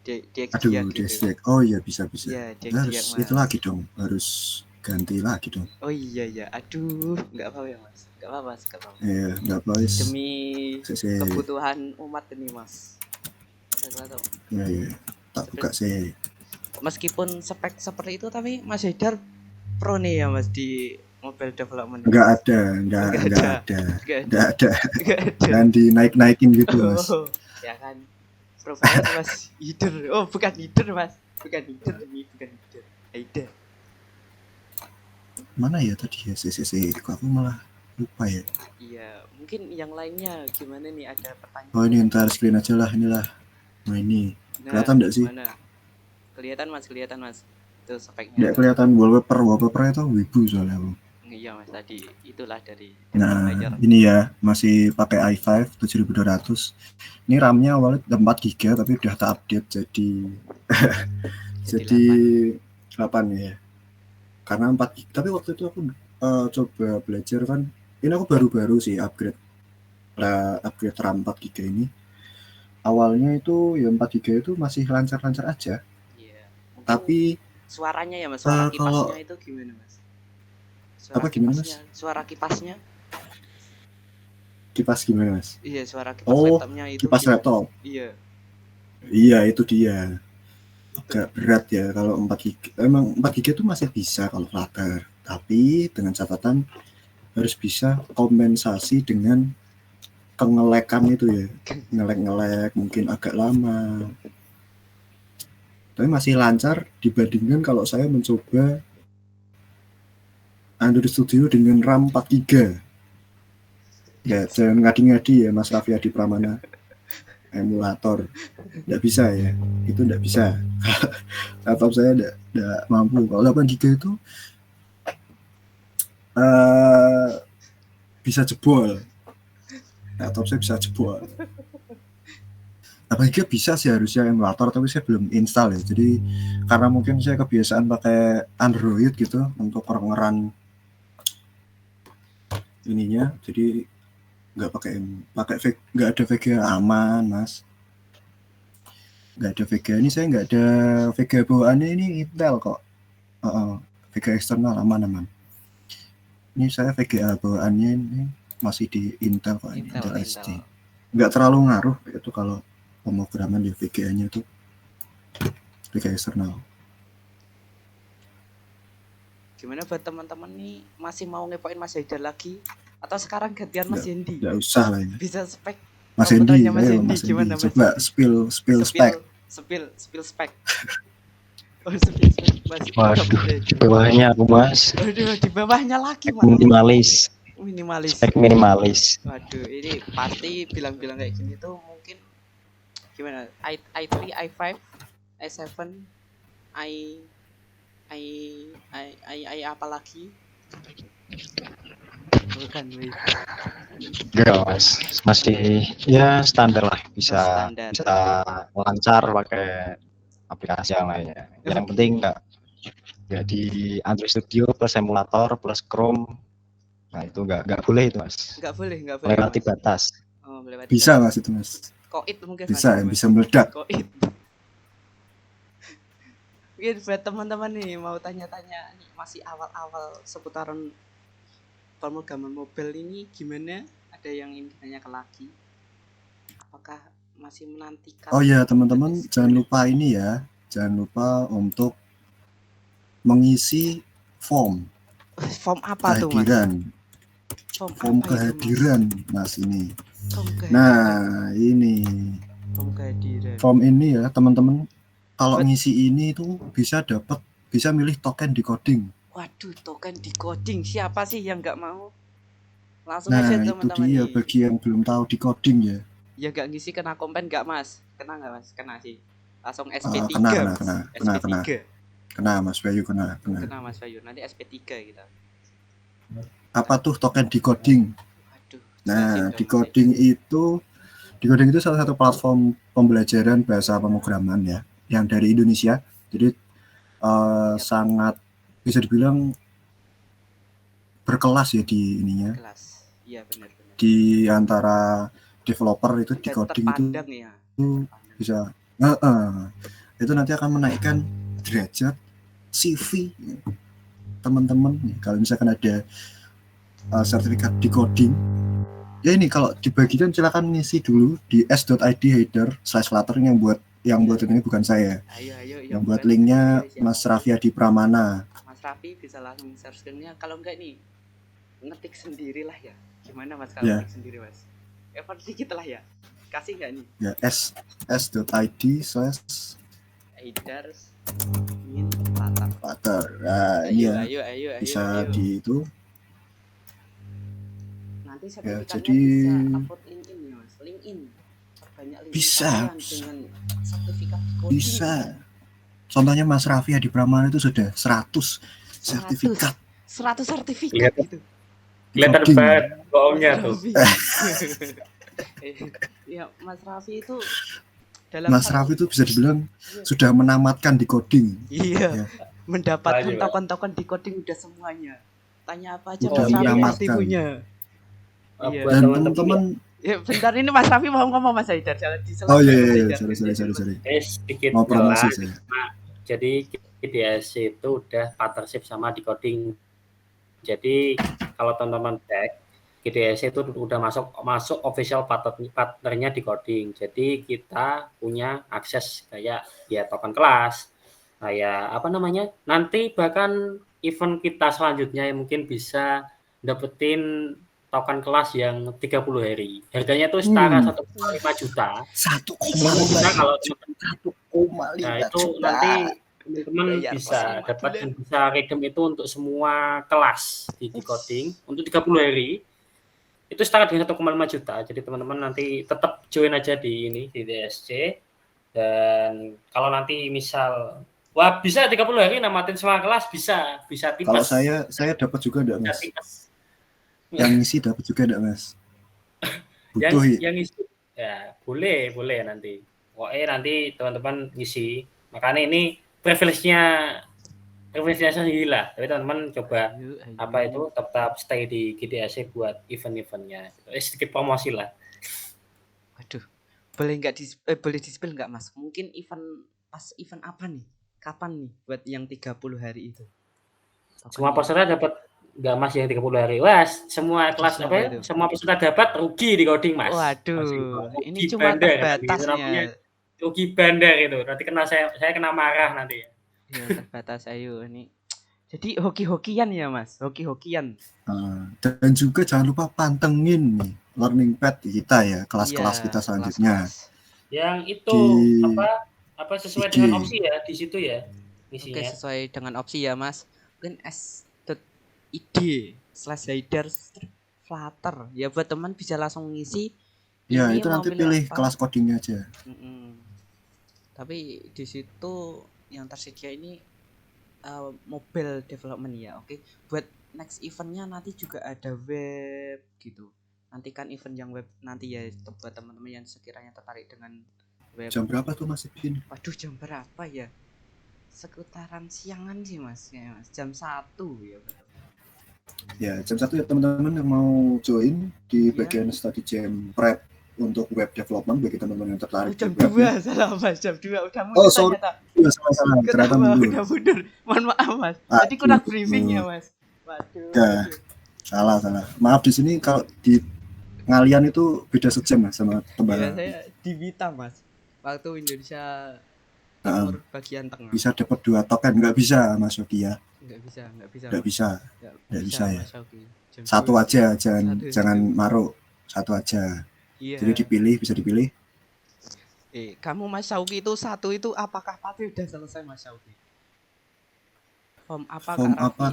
Aduh, DXDiag. Oh iya, bisa. Ya, harus itu lagi dong, harus ganti lagi dong. Oh iya. Aduh, nggak apa-apa ya Mas. Nggak apa-apa. Iya, nggak apa-apa. Demi kebutuhan umat ini Mas. Iya. Tak buka sih. Meskipun spek seperti itu, tapi Mas Haidar pro nih ya Mas di mobile development. Nggak ada. Dan dinaik-naikin gitu Mas. Ya kan. Pro banget Mas Haidar. Oh, bukan Haidar Mas. Bukan Haidar. Haidar. Mana ya tadi ya? Kok aku malah lupa ya. Iya, mungkin yang lainnya gimana nih, ada pertanyaan? Oh, ini ntar screen aja lah, inilah. Nah, ini kelihatan enggak sih? Mana? Kelihatan Mas. Itu speknya. Enggak kelihatan wallpaper itu wibu soalnya aku. Iya Mas, tadi itulah dari Nah, ini ya, masih pakai i5 7200. Ini RAM-nya awalnya 4GB tapi udah tak update jadi 8 ya. Karena 4GB, tapi waktu itu aku coba belajar kan, ini aku baru-baru sih upgrade upgrade RAM 4 GB ini, awalnya itu ya 4 GB itu masih lancar-lancar aja. Iya. Mungkin Tapi suaranya ya Mas, suara kalau kipasnya itu gimana Mas? Apa gimana, Mas? Suara kipasnya? kipas gimana, Mas? Iya, suara kipas Oh, laptopnya itu kipas gimana? laptop. Iya. Iya, itu dia. Agak berat ya kalau 4 GB. Emang 4 GB itu masih bisa kalau Flutter. Tapi dengan catatan harus bisa kompensasi dengan kengelekan itu ya. Ngelek-ngelek mungkin agak lama. Tapi masih lancar dibandingkan kalau saya mencoba Android Studio dengan RAM 4 GB. Ya, jangan ngadi-ngadi ya Mas Raffi Adi Pramana. Emulator. Nggak bisa ya. Itu nggak bisa. Laptop saya nggak mampu. Kalau 8 GB itu bisa jebol. Laptop saya bisa jebol. 8 GB bisa sih harusnya emulator, tapi saya belum install ya. Jadi karena mungkin saya kebiasaan pakai Android gitu untuk ngeran ininya, jadi nggak pakai nggak ada VGA aman, Mas. Nggak ada VGA ini, saya nggak ada VGA bawaannya ini Intel kok. VGA eksternal aman. Ini saya VGA bawaannya ini masih di Intel kok, Intel SC. Nggak terlalu ngaruh itu kalau pemrograman di VGA-nya itu VGA eksternal. Gimana buat teman-teman nih, masih mau ngepoin Mas Haidar lagi? Atau sekarang gantian Mas Yendi? Nggak usah lah ya. Bisa spek Mas Yendi, Mas ayo Yendi, Mas gimana Yendi. Mas Coba Yendi? spill spek. Spill spek. Oh, spill spek. Mas. Waduh, di bawahnya aku Mas. Waduh, di bawahnya lagi Mas. Minimalis. Spek minimalis. Waduh, ini pasti bilang-bilang kayak gini tuh mungkin gimana? i3, i5, i7, i apa lagi? Bukan, Enggak Mas, masih ya standar lah, bisa lancar pakai aplikasi yang lainnya. Yang penting enggak di Android Studio plus emulator plus Chrome. Nah itu enggak boleh itu Mas. Enggak boleh. Melewati batas. Oh, melewati Bisa batas. Mas itu Mas. Koit mungkin bisa Mas, bisa meledak. Koit. Mungkin buat teman-teman nih mau tanya-tanya nih, masih awal-awal seputaran pemrograman mobile ini gimana? Ada yang ingin ditanyakan lagi? Apakah masih menantikan? Oh ya teman-teman, jangan lupa ini ya, jangan lupa untuk mengisi form. Form apa tuh Mas? Form kehadiran Mas ini. Form kehadiran. Nah ini. Form kehadiran. Form ini ya teman-teman, kalau ngisi ini tuh bisa milih token decoding. Waduh, token decoding, siapa sih yang nggak mau? Langsung nah, aja teman-teman. Nah, itu dia nih. Bagi yang belum tahu decoding ya. Ya nggak ngisi kena komen nggak Mas? Kena nggak Mas? Kena sih. Langsung SP3. Kena Mas Bayu, kena. Kena Mas Bayu. Nanti SP3 kita. Apa tuh token decoding? Waduh. Nah, decoding itu salah satu platform pembelajaran bahasa pemrograman ya, yang dari Indonesia. Jadi sangat bisa dibilang berkelas ya di ininya. Kelas. Iya benar. Di antara developer itu decoding itu ya. Bisa. Itu nanti akan menaikkan derajat CV teman-teman. Kalau misalkan ada sertifikat decoding, ya ini kalau dibagikan silakan ngisi dulu di s.id header/flutter yang buat ini bukan saya. Ayo, yang buat linknya Mas Raffi Adi Pramana. Mas Raffi bisa langsung share screen-nya. Kalau enggak nih ngetik sendiri lah ya. Gimana Mas kalau ngetik sendiri Mas? Effort dikit lah ya. Kasih enggak nih? Ya s.id/header/flutter. Nah, ayo. Bisa di itu. Nanti ya, jadi bisa upload LinkedIn ya Mas. LinkedIn. Banyak LinkedIn bisa dengan sertifikat coding. Bisa. Contohnya Mas Raffi Adi Pramana itu sudah 100 sertifikat. 100 sertifikat gitu. Kelihatan banget bohongnya tuh. Ya, Mas Raffi itu itu bisa dibilang sudah menamatkan decoding. Iya. Mendapatkan token-token decoding udah semuanya. Tanya apa aja Mas Raffi pasti punya. Dan teman-teman Ya, bentar ini Mas Raffi mau ngomong Mas Haidar, jangan diselang. Oh iya, Mas iya, Haidar. sorry. Sedikit Mau promosi jelas. saya. Nah, jadi GDS itu udah partnership sama Decoding. Jadi kalau teman-teman cek, GDS itu udah masuk official partnernya Decoding. Jadi kita punya akses kayak ya token kelas, kayak apa namanya? Nanti bahkan event kita selanjutnya yang mungkin bisa dapetin token kelas yang 30 hari. Harganya itu setara 1,5 juta. 1,5 kalau Nah, itu nanti teman-teman bisa dapat dan bisa redeem itu untuk semua kelas di Decoding untuk 30 hari. Itu setara dengan 1,5 juta. Jadi teman-teman nanti tetap join aja di DSC. Dan kalau nanti misal wah bisa 30 hari namatin semua kelas bisa tipes. Kalau saya dapat juga enggak, Mas? Yang ngisi dapat juga enggak, Mas? Butuh yang ngisi ya boleh nanti. Pokoknya nanti teman-teman ngisi. Makanya ini privilege-nya sendiri lah. Tapi teman-teman coba apa itu tetap stay di GDAC buat event-eventnya. Sedikit promosi lah. Waduh, boleh di-spill nggak Mas? Mungkin event apa nih? Kapan nih buat yang 30 hari itu? Semua peserta dapat nggak Mas yang 30 hari? Wah, semua kelas apa ya? Semua peserta dapat rugi di coding Mas. Waduh, ini cuma terbatasnya. Rugi bandar itu. Nanti saya kena marah nanti. Ya terbatas ayo ini. Jadi hoki-hokian ya Mas, hoki-hokian. Dan juga jangan lupa pantengin nih learning pad kita ya, kelas-kelas kita selanjutnya. Yang itu apa sesuai dengan opsi ya di situ ya misinya. Oke, sesuai dengan opsi ya Mas. Mungkin id/Haidar Flutter ya buat teman bisa langsung ngisi. Ya itu nanti pilih kelas codingnya aja. Tapi di situ yang tersedia ini mobile development ya, oke. Buat next eventnya nanti juga ada web gitu. Nantikan event yang web nanti ya buat teman-teman yang sekiranya tertarik dengan web. Jam berapa tuh Mas Ibin? Waduh, jam berapa ya? Sekitaran siangan sih Mas, ya Mas. Jam 1 ya. Ya, jam 1 ya teman-teman yang mau join di bagian study jam prep untuk web development bagi teman-teman yang tertarik. Jam 2 salah Mas, jam 2 udah mundur. Oh, sorry. Salah. Ternyata mundur. Udah mundur. Mohon maaf Mas. Tadi kurang briefing ya Mas. Waduh. Ya, salah. Maaf di sini kalau di ngalian itu beda sejam Mas sama Tembalang. Ya, saya di Wita Mas. Waktu Indonesia Timur bagian tengah. Bisa dapat 2 token, nggak bisa Mas Yogi ya? Nggak bisa ya. Satu aja, jangan maruk. Satu aja. Iya. Jadi bisa dipilih. Kamu Mas Syauki itu 1 itu apakah pasti udah selesai Mas Syauki? Form apa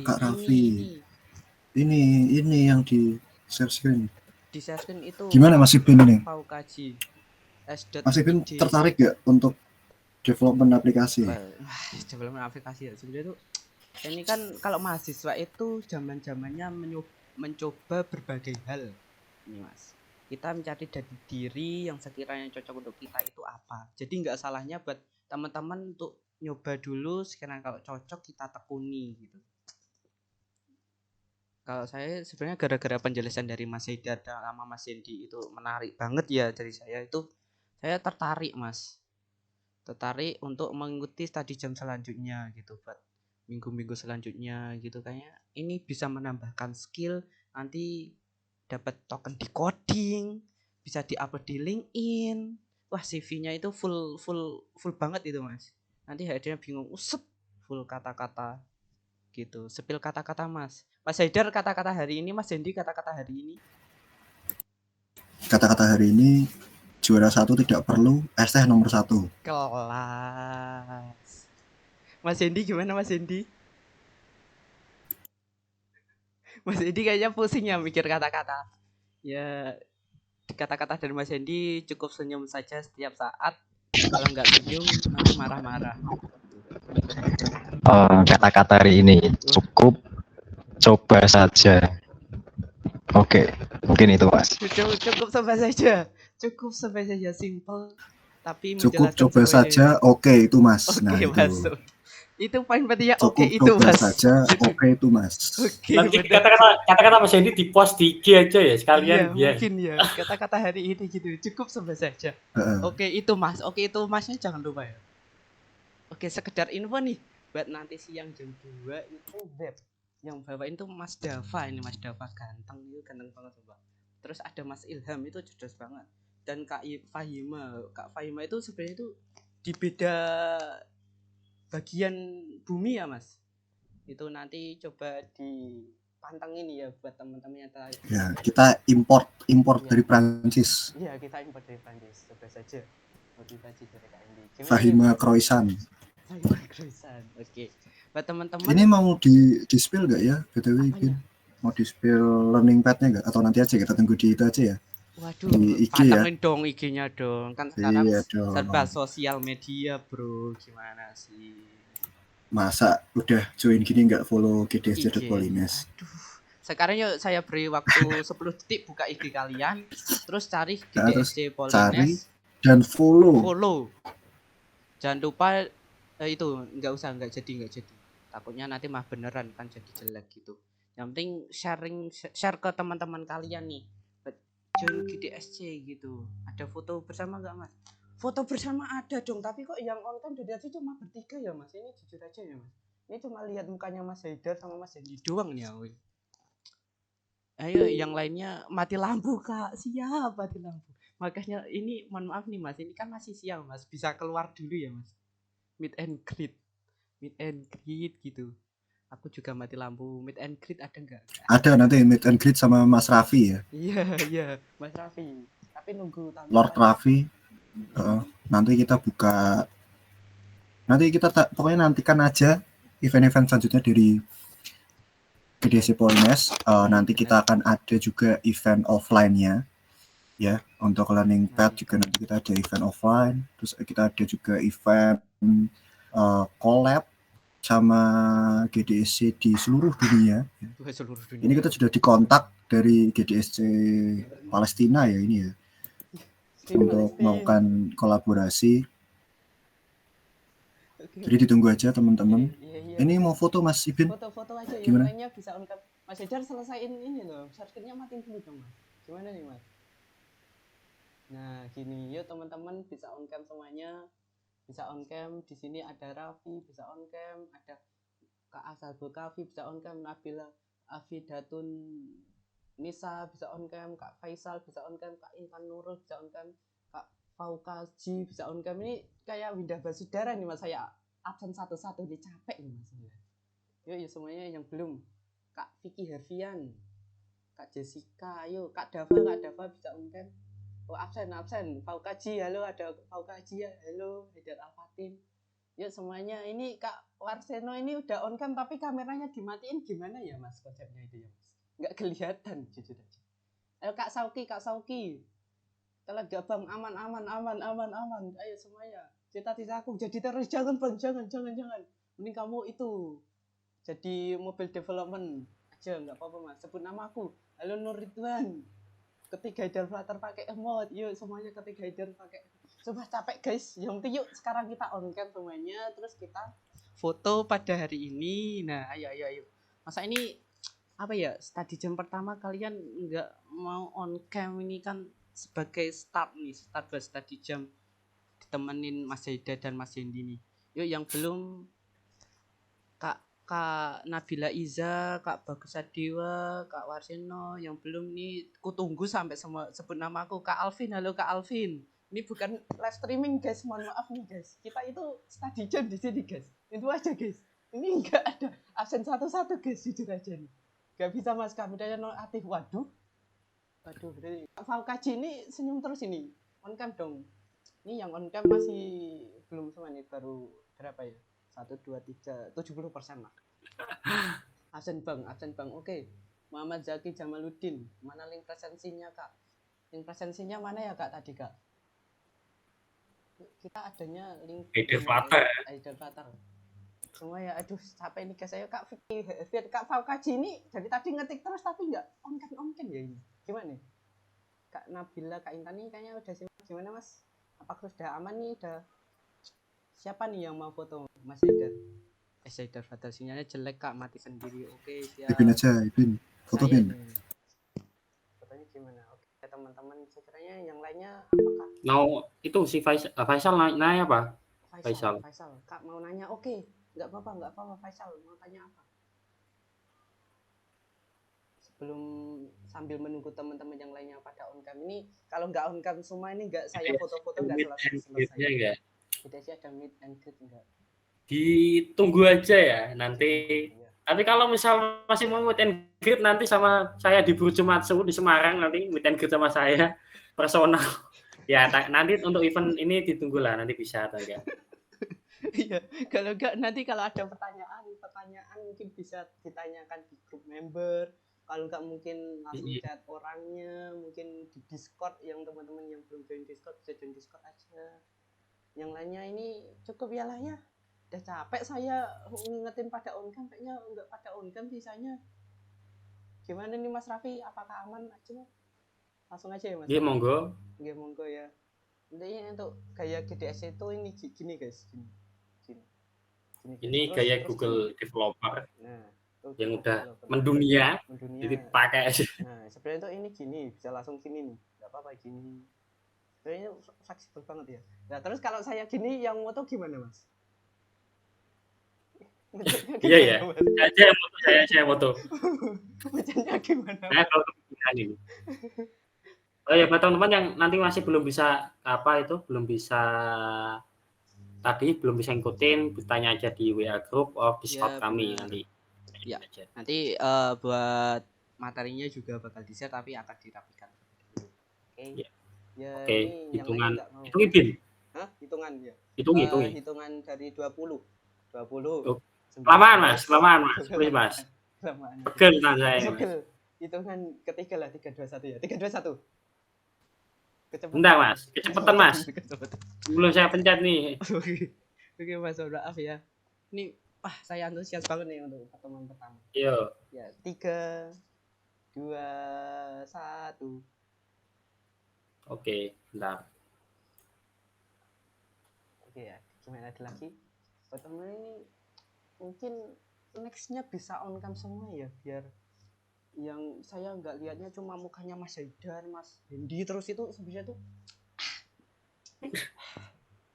Kak Raffi? Ini yang di share screen. Di share screen itu. Gimana Mas Ibin ini? Paukaji. Mas Ibin tertarik gak untuk development aplikasi? Development aplikasi ya sebenarnya tuh. Ini kan kalau mahasiswa itu zaman-zamannya mencoba berbagai hal. Ini Mas. Kita mencari dari diri yang sekiranya cocok untuk kita itu apa. Jadi nggak salahnya buat teman-teman untuk nyoba dulu, sekiranya kalau cocok kita tekuni gitu. Kalau saya sebenarnya gara-gara penjelasan dari Mas Haidar sama Mas Hendy itu menarik banget ya dari saya itu, saya tertarik Mas. Tertarik untuk mengikuti study jam selanjutnya gitu buat minggu-minggu selanjutnya gitu, kayaknya ini bisa menambahkan skill, nanti dapat token di coding, bisa di-upload di LinkedIn. Wah, CV-nya itu full banget itu Mas. Nanti hadirnya bingung, full kata-kata gitu. Sepil kata-kata Mas. Mas Haidar kata-kata hari ini, Mas Hendy kata-kata hari ini. Kata-kata hari ini juara 1 tidak perlu ST nomor 1. Kelas. Mas Hendy gimana Mas Hendy? Mas Hendy kayaknya pusing ya mikir kata-kata. Ya kata-kata dari Mas Hendy cukup senyum saja setiap saat. Kalau nggak senyum nanti marah-marah. Kata-kata hari ini cukup coba saja. Oke, mungkin itu Mas. Cukup coba saja. Cukup coba saja, simple tapi cukup coba saja. Oke, itu Mas. Oke, masuk. Itu poin pentingnya Cukup oke itu 12 mas. saja, oke itu Mas. Oke, Nanti bener. kata-kata Mas Hendy di post di IG aja ya sekalian Iya biar. mungkin ya kata-kata hari ini gitu cukup sampai saja. Heeh. Oke itu mas, oke itu masnya jangan lupa ya. Oke sekedar info nih buat nanti siang jam 2 itu web yang bawain tuh Mas Dava, ini Mas Dava ganteng itu ganteng banget coba. Terus ada Mas Ilham itu cerdas banget dan Kak Fahima itu sebenarnya itu di beda bagian bumi ya mas. Itu nanti coba dipantengin ya buat teman-teman yang tahu. Ya, kita import Iya. dari Prancis. Iya kita impor dari Prancis coba saja motivasi dari KMD. Fahima Croissant. Fahima Croissant. Oke. Buat teman-teman Ini mau di spill nggak ya, BTW? apanya? Mau di spill learning pad-nya nggak? Atau nanti aja kita tunggu di itu aja ya? Waduh, Di IG ya? pantengin dong IG-nya dong. Kan sekarang Iya dong. serba sosial media, bro. Gimana sih? Masa udah join gini nggak follow GDSC IG. Polines? Aduh. Sekarang yuk saya beri waktu 10 detik buka IG kalian, terus cari Terus GDSC cari Polines, dan follow. Jangan lupa itu nggak jadi. Takutnya nanti mah beneran kan jadi jelek gitu. Yang penting share ke teman-teman kalian nih. Join GDSC gitu. Ada foto bersama nggak mas? Foto bersama ada dong, tapi kok yang on cam dari tadi cuma bertiga ya mas. Ini jujur aja ya mas. Ini cuma lihat mukanya Mas Haidar sama Mas Hendy doang nih. Ayo yang lainnya mati lampu kak. Siap mati lampu. Makanya ini mohon maaf nih mas. Ini kan masih siang mas. Bisa keluar dulu ya mas. Meet and greet gitu. Aku juga mati lampu. Meet and greet ada nggak? Ada nanti meet and greet sama Mas Raffi ya. Iya Mas Raffi. Tapi nunggu Lord Raffi. Nanti kita buka. Nanti kita pokoknya nantikan aja event-event selanjutnya dari GDSC Polines. Nanti kita akan ada juga event offline-nya. Ya, untuk learning pad juga nanti kita ada event offline. Terus kita ada juga event collab sama GDSC di seluruh dunia. Ini kita sudah dikontak dari GDSC Palestina ya ini ya. Untuk melakukan kolaborasi. Jadi ditunggu aja teman-teman. Ini mau foto Mas Ibin? Foto-foto aja ya. Gimana? Lainnya bisa on cam. Mas Haidar selesaiin ini loh. Share-nya matiin dulu dong mas. Gimana nih mas? Nah gini, yuk teman-teman bisa on cam semuanya. Bisa on cam. Di sini ada Raffi bisa on cam. Ada Kak Asal Bulkafi bisa on cam. Nabila Afidatun Nisa bisa on cam. Kak Faisal bisa on cam. Kak Intan Nurul bisa on cam. Kak Faukaji bisa on cam. Ini kayak Windah Basudara nih mas. Saya absen satu-satu nih capek nih mas. Yuk semuanya yang belum. Kak Vicky Hervian, Kak Jessica, ayo Kak Dava bisa on cam. Oh absen. Faukaji, halo ada Faukaji ya, halo Haidar Al-Fatin. Yuk semuanya ini Kak Warseno ini udah on cam tapi kameranya dimatiin gimana ya mas konsepnya itu ya mas? Nggak kelihatan jujur aja. Ayo Kak Sauki. Kalau gabang aman. Ayo semuanya. Cita-cita aku jadi teroris jangan bang, jangan. Mending kamu itu jadi mobil development aja nggak apa-apa mas. Sebut nama aku. Halo Nur Ridwan. Ketik Haidar Flutter pakai emote. Yuk semuanya ketik Haidar pakai. Coba capek guys. Yang penting yuk sekarang kita on cam semuanya. Terus kita foto pada hari ini. Nah ayo. Masa ini apa ya? Study jam pertama kalian nggak mau on cam ini kan sebagai start buat study jam ditemenin Mas Haidar dan Mas Hendy nih. Yuk yang belum Kak Nabila Iza, Kak Bagus Adewa, Kak Warseno, yang belum nih, ku tunggu sampai semua sebut nama aku. Kak Alvin, halo Kak Alvin. Ini bukan live streaming guys, mohon maaf nih guys. Kita itu study jam di sini guys. Itu aja guys. Ini enggak ada absen satu-satu guys, jujur aja nih. Gak bisa mas, kameranya nonaktif. Waduh. Berarti Kak Faukaji ini senyum terus ini. On cam dong. Ini yang on cam masih belum semua nih, baru berapa ya? 1, 2, 3, 70% lah. Absen bang. Oke. Muhammad Zaki Jamaluddin. Mana link presensinya kak? Link presensinya mana ya kak tadi kak? Kita adanya link Haidar Flutter. Semua ya, aduh capek nih guys. Ayo kak Vicky, Kak Faukaji ini dari tadi ngetik terus tapi nggak on cam ya ini. Gimana? Kak Nabila, Kak Intan nih kayaknya udah siap. Gimana mas? Apakah sudah aman nih? Siapa nih yang mau foto Mas Haidar? Shader Fatal sinyalnya jelek Kak, mati sendiri. Oke, siap. Ipin aja, Ipin. Foto Saya Pin. nih. Fotonya gimana? Oke, teman-teman sekiranya yang lainnya apakah Mau itu si Faisal nanya apa? Faisal. Faisal, Kak mau nanya. Oke, nggak apa-apa Faisal, mau tanya apa? Sebelum sambil menunggu teman-teman yang lainnya pada on cam ini, kalau nggak on cam semua ini nggak saya foto-foto nggak selesai. Enggak. Tidak sih ada meet and greet enggak? Ditunggu aja ya nanti. Iya. Tapi kalau misal masih mau meet and greet nanti sama saya di Burjumatsu di Semarang, nanti meet and greet sama saya personal. Ya nanti untuk event ini ditunggu lah, nanti bisa atau enggak. Iya, kalau enggak nanti kalau ada pertanyaan mungkin bisa ditanyakan di grup member. Kalau enggak mungkin langsung chat orangnya, mungkin di Discord yang teman-teman yang belum join Discord bisa join Discord aja. Yang lainnya ini cukup ya lah ya. Udah capek saya ngingetin pada on cam, kayaknya enggak pada on cam sisanya. Gimana nih Mas Raffi? Apakah aman aja? Langsung aja ya Mas. Iya monggo. Iya monggo ya. Intinya untuk gaya GDS itu ini gini guys, gini. Ini Terus- gaya terus Google gini. developer Nah, tuh, yang Google udah developer. mendunia, Mendunia. jadi pakai aja. Nah, sebenarnya tuh ini gini, bisa langsung gini nih. Enggak apa-apa gini. Sebenarnya fleksibel banget ya. Nah, terus kalau saya gini yang moto gimana, Mas? Iya ya. Saya moto. Bacanya gimana? Nah, kalau kepikiran ini. Oh ya, buat teman-teman yang nanti masih belum bisa belum bisa ngikutin, tanya aja di WA group of Discord Ya, kami benar. nanti. Ya. Aja. Nanti buat materinya juga bakal di-share tapi akan dirapikan. Oke. Ya. Ya, Oke, ini yang hitungan. lain nggak mau. Hitungin Bin. Hah? Hitungan ya. Hitung. Hitungan dari 20. 20. Oh, Kelamaan Mas. Please Mas. Kelamaan. Pegel tangan saya. Mas. Pegel. Hitungan ketiga lah 3 2 1 ya. 3 2 1. Kecepatan. Bentar Mas, kecepatan Mas. Kecepatan. Belum saya pencet nih. Oke Mas, maaf ya. Ini saya antusias banget nih untuk pertemuan pertama. Yo. Ya, 3 2 1. Oke, bentar. Oke ya, gimana ada lagi? Pertemuan ini mungkin nextnya bisa on cam semua ya, biar yang saya nggak lihatnya cuma mukanya Mas Haidar, Mas Hendi terus itu sebenarnya tuh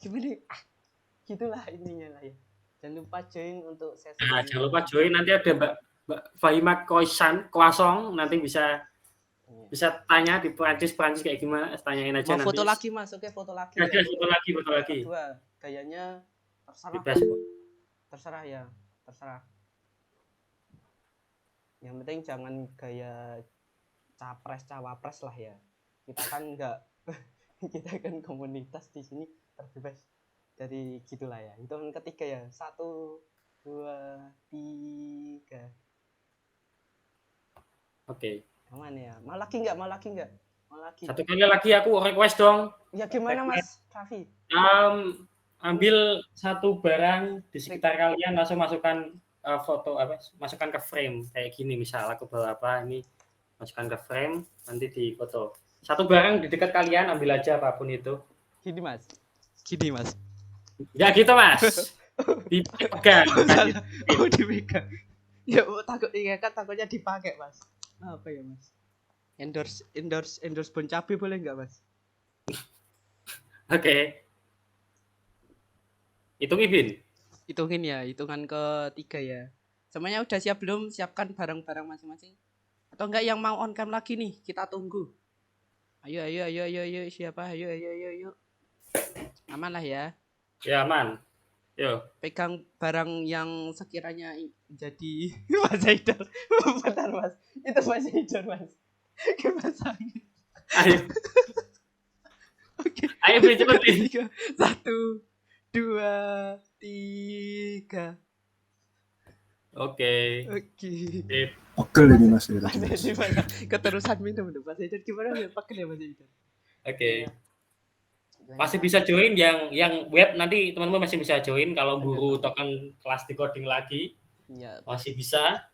gimana? Gitulah intinya lah ya. Jangan lupa join untuk sesi. Jangan lupa join, nanti ada Mbak Fahima Koasong, nanti bisa tanya di Perancis kayak gimana, tanyain aja. Mau nanti. foto lagi Mas, oke foto lagi. Ada foto lagi. Kedua, gayanya terserah ya, terserah. Yang penting jangan gaya capres cawapres lah ya. Kita kan enggak kita kan komunitas di sini terbebas dari gitulah ya. Hitungan ketiga ya. 1 2 3. Oke. Aman ya. Mau lagi enggak? Satu kali lagi aku request dong. Ya gimana Mas Raffi? Ambil satu barang di sekitar kalian, langsung masukkan foto masukkan ke frame kayak gini. Misal aku bawa apa ini, masukkan ke frame, nanti di foto. Satu barang di dekat kalian, ambil aja apapun itu. Gini Mas. Ya gitu Mas. Dipegang. Oh dipegang. Ya takutnya dipakai Mas. Apa ya Mas? Endorse Bon Cabe boleh nggak Mas? Oke. Hitungin Ya, hitungan ketiga ya. Semuanya udah siap belum? Siapkan barang-barang masing-masing. Atau enggak yang mau on cam lagi nih? Kita tunggu. Ayo siapa? Ayo. Aman lah ya. Ya aman. Yo. Pegang barang yang sekiranya jadi Mas Haidar. Bentar Mas. Itu Mas Haidar Mas. Kepasangin. Ayo. Oke. Ayo beli cepet nih. 1 2 3. Oke. Pegel ini Mas. Keterusan minum dong Mas Haidar. Gimana ya pegel ya Mas Haidar? Oke. Masih bisa join yang web, nanti teman-teman masih bisa join kalau guru token kelas decoding lagi. Ya. Masih bisa.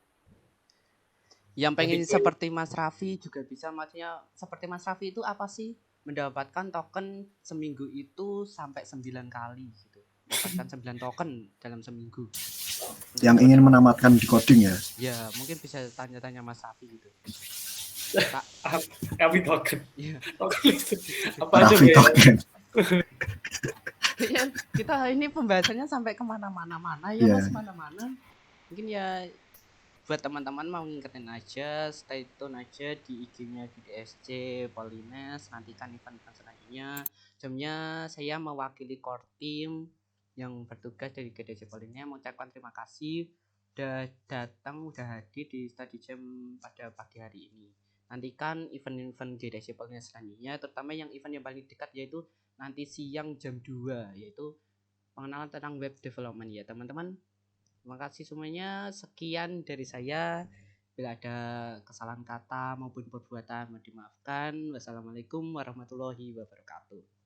Yang pengen seperti Mas Raffi juga bisa, maksudnya seperti Mas Raffi itu apa sih? Mendapatkan token seminggu itu sampai 9 kali gitu. mendapatkan 9 token dalam seminggu. Yang ingin menamatkan di coding ya. Ya, mungkin bisa tanya-tanya Mas Safi gitu. Kami token. Iya. Token itu apa aja Raffi ya? token. Ya, kita ini pembahasannya sampai kemana-mana ya Iya. Mas, mana-mana. Mungkin ya buat teman-teman mau ngingetin aja, stay tune aja di IG-nya GDSC Polines, nantikan event-event selanjutnya. Jamnya saya mewakili core team yang bertugas dari GDSC Polines mengucapkan terima kasih udah datang, udah hadir di study jam pada pagi hari ini. Nantikan event-event GDSC Polines selanjutnya, terutama yang event yang paling dekat yaitu nanti siang jam 2, yaitu pengenalan tentang web development ya teman-teman. Terima kasih semuanya. Sekian dari saya. Bila ada kesalahan kata maupun perbuatan mohon dimaafkan. Wassalamualaikum warahmatullahi wabarakatuh.